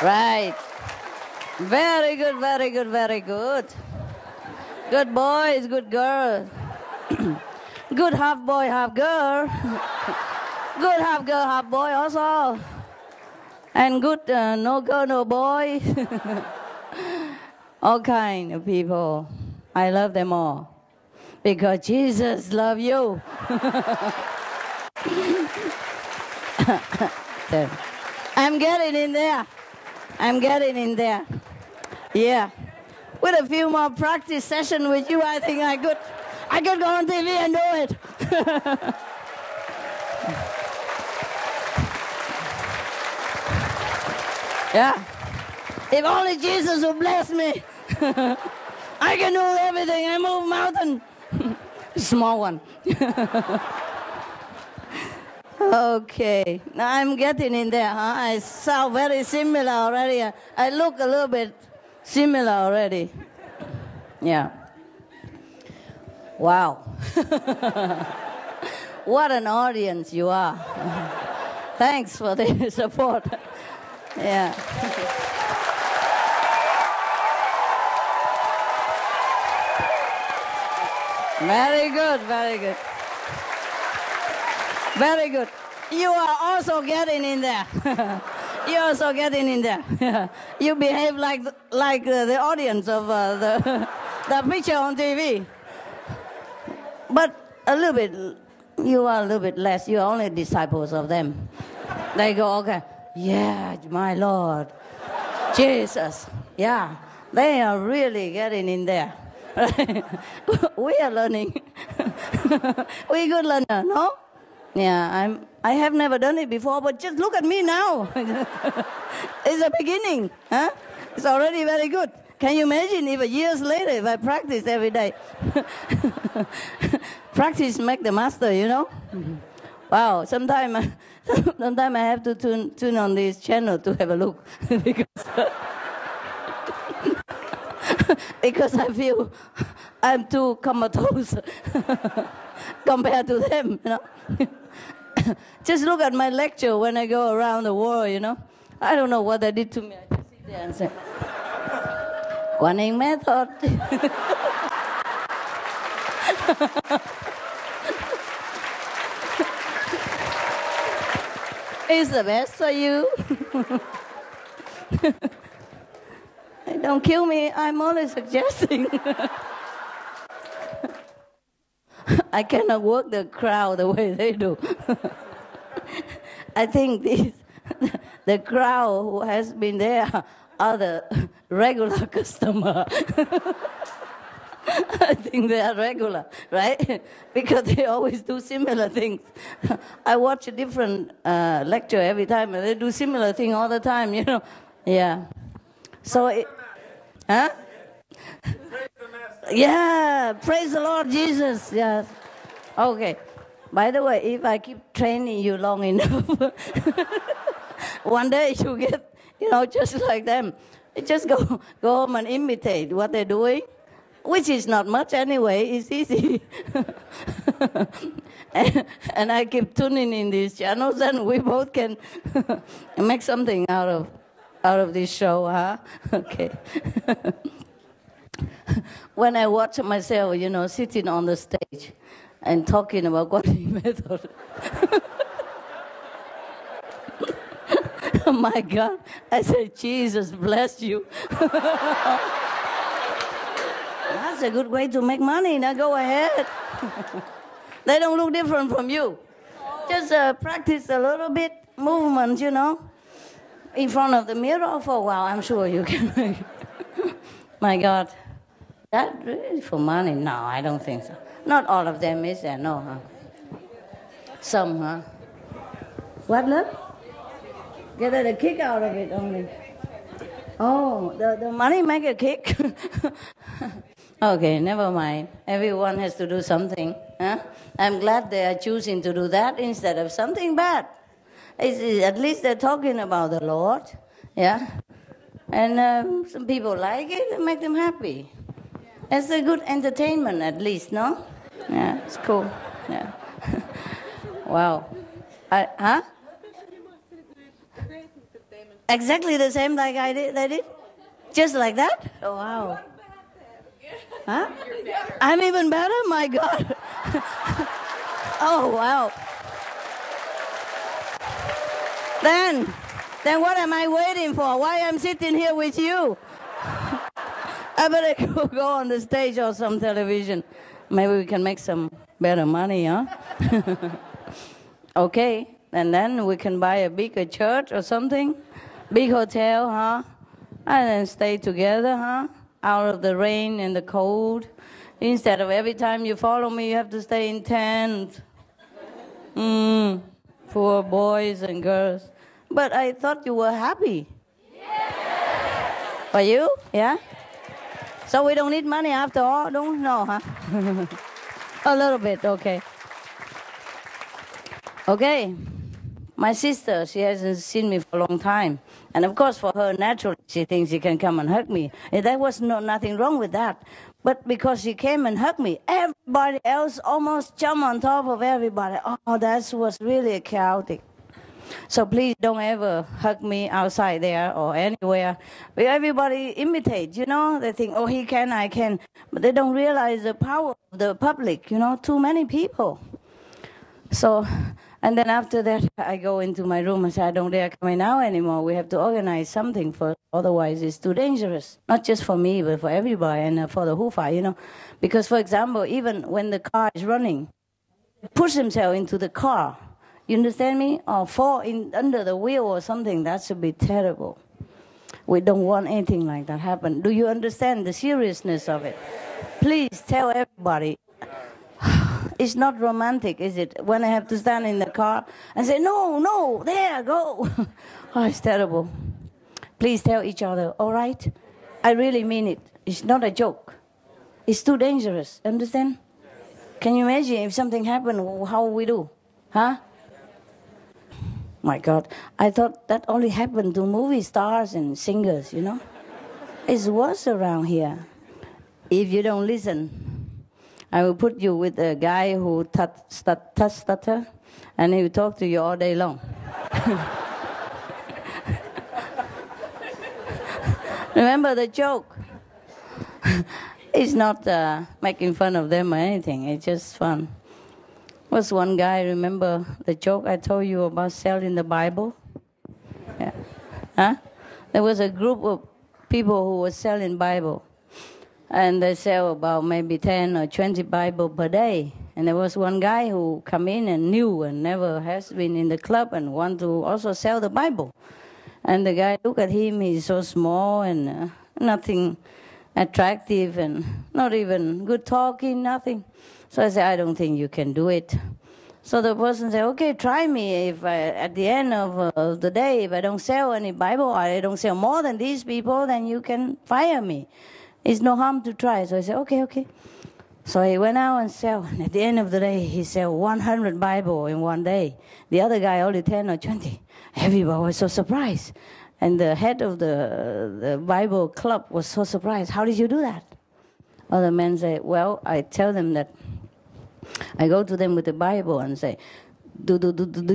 [SPEAKER 1] Right. Very good, very good, very good. Good boys, good girls. Good half boy, half girl. Good half girl, half boy also. And good no girl, no boy. All kind of people. I love them all. Because Jesus loves you. I'm getting in there. I'm getting in there. Yeah. With a few more practice sessions with you, I think I could go on TV and do it. Yeah. If only Jesus would bless me. I can do everything. I move mountain. Small one. Okay. Now I'm getting in there, huh? I sound very similar already. I look a little bit similar already. Yeah. Wow. What an audience you are. Thanks for the support. Yeah. Very good, very good. Very good. You are also getting in there. You're also getting in there. You behave like the audience of the preacher on TV. But a little bit, you are a little bit less. You are only disciples of them. They go, okay, yeah, my Lord, Jesus. Yeah, they are really getting in there. We are learning. We're good learner, no? Yeah, I have never done it before, but just look at me now. It's a beginning, huh? It's already very good. Can you imagine if years later, if I practice every day? Practice make the master, you know? Wow, sometimes I have to tune on this channel to have a look. Because I feel I'm too comatose compared to them, you know. Just look at my lecture when I go around the world, you know. I don't know what they did to me. I just sit there and say, Quanning method. It's the best for you. Don't kill me, I'm only suggesting. I cannot work the crowd the way they do. I think the crowd who has been there are the regular customer. I think they are regular, right? Because they always do similar things. I watch a different lecture every time, and they do similar thing all the time, you know. Yeah. So, huh? Yeah, praise the Lord Jesus. Yes. Okay. By the way, if I keep training you long enough, one day you get, you know, just like them. Just go home and imitate what they're doing, which is not much anyway. It's easy. and I keep tuning in these channels, and we both can make something out of this show, huh? Okay. When I watch myself, you know, sitting on the stage and talking about Guanyin method. Oh my God. I said, Jesus bless you. That's a good way to make money. Now go ahead. They don't look different from you. Just practice a little bit movement, you know, in front of the mirror for a while. I'm sure you can make it. My God. That really for money? No, I don't think so. Not all of them, is there? No, huh? Some, huh? What, love? Get a kick out of it only. Oh, the money make a kick? Okay, never mind. Everyone has to do something. Huh? I'm glad they are choosing to do that instead of something bad. At least they're talking about the Lord. Yeah? And some people like it and make them happy. It's a good entertainment, at least, no? Yeah, it's cool. Yeah. Wow. Huh? Exactly the same like I did? Just like that? Oh, wow. Huh? I'm even better? My God. Oh, wow. Then what am I waiting for? Why I'm sitting here with you? I better go on the stage or some television. Maybe we can make some better money, huh? Okay, and then we can buy a bigger church or something. Big hotel, huh? And then stay together, huh? Out of the rain and the cold. Instead of every time you follow me, you have to stay in tent. Poor boys and girls. But I thought you were happy. Yes. For you? Yeah? So we don't need money after all? Don't know, huh? A little bit, okay. Okay. My sister, she hasn't seen me for a long time. And of course, for her, naturally, she thinks she can come and hug me. And there was nothing wrong with that. But because she came and hugged me, everybody else almost jumped on top of everybody. Oh, that was really chaotic. So please don't ever hug me outside there or anywhere. Everybody imitate, you know. They think, oh, he can, I can. But they don't realize the power of the public, you know, too many people. So, and then after that, I go into my room and say, I don't dare come in now anymore. We have to organize something first. Otherwise, it's too dangerous. Not just for me, but for everybody and for the Hufa, you know. Because, for example, even when the car is running, push himself into the car. You understand me? Or fall under the wheel or something. That should be terrible. We don't want anything like that happen. Do you understand the seriousness of it? Please tell everybody. It's not romantic, is it? When I have to stand in the car and say, no, no, there, go. Oh, it's terrible. Please tell each other, all right? I really mean it. It's not a joke. It's too dangerous. Understand? Can you imagine if something happened, how we do? Huh? My God, I thought that only happened to movie stars and singers, you know. It's worse around here. If you don't listen, I will put you with a guy who stutter, and he will talk to you all day long. Remember the joke? It's not making fun of them or anything. It's just fun. Was one guy, remember the joke I told you about selling the Bible? Yeah. Huh? There was a group of people who were selling Bible. And they sell about maybe 10 or 20 Bible per day. And there was one guy who come in and knew and never has been in the club and want to also sell the Bible. And the guy looked at him, he's so small and nothing attractive and not even good talking, nothing. So I said, I don't think you can do it. So the person said, okay, try me. If at the end of the day, if I don't sell any Bible or I don't sell more than these people, then you can fire me. It's no harm to try. So I said, okay, okay. So he went out and sell. And at the end of the day, he sold 100 Bible in one day. The other guy only 10 or 20. Everybody was so surprised. And the head of the Bible club was so surprised. How did you do that? Other men say, well, I tell them that I go to them with the Bible and say, do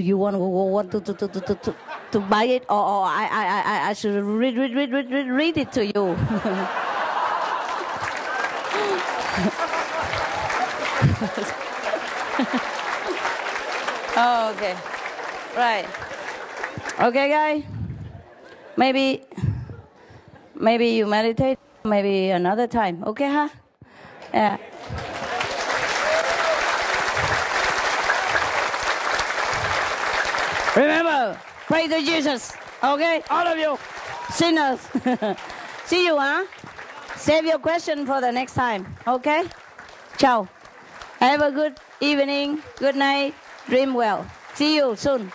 [SPEAKER 1] you want to buy it, or I should read it to you? Oh, okay, right. Okay, guy. Maybe you meditate. Maybe another time. Okay, huh? Yeah. Remember, pray to Jesus. Okay, all of you sinners. See you, huh? Save your question for the next time. Okay? Ciao. Have a good evening. Good night. Dream well. See you soon.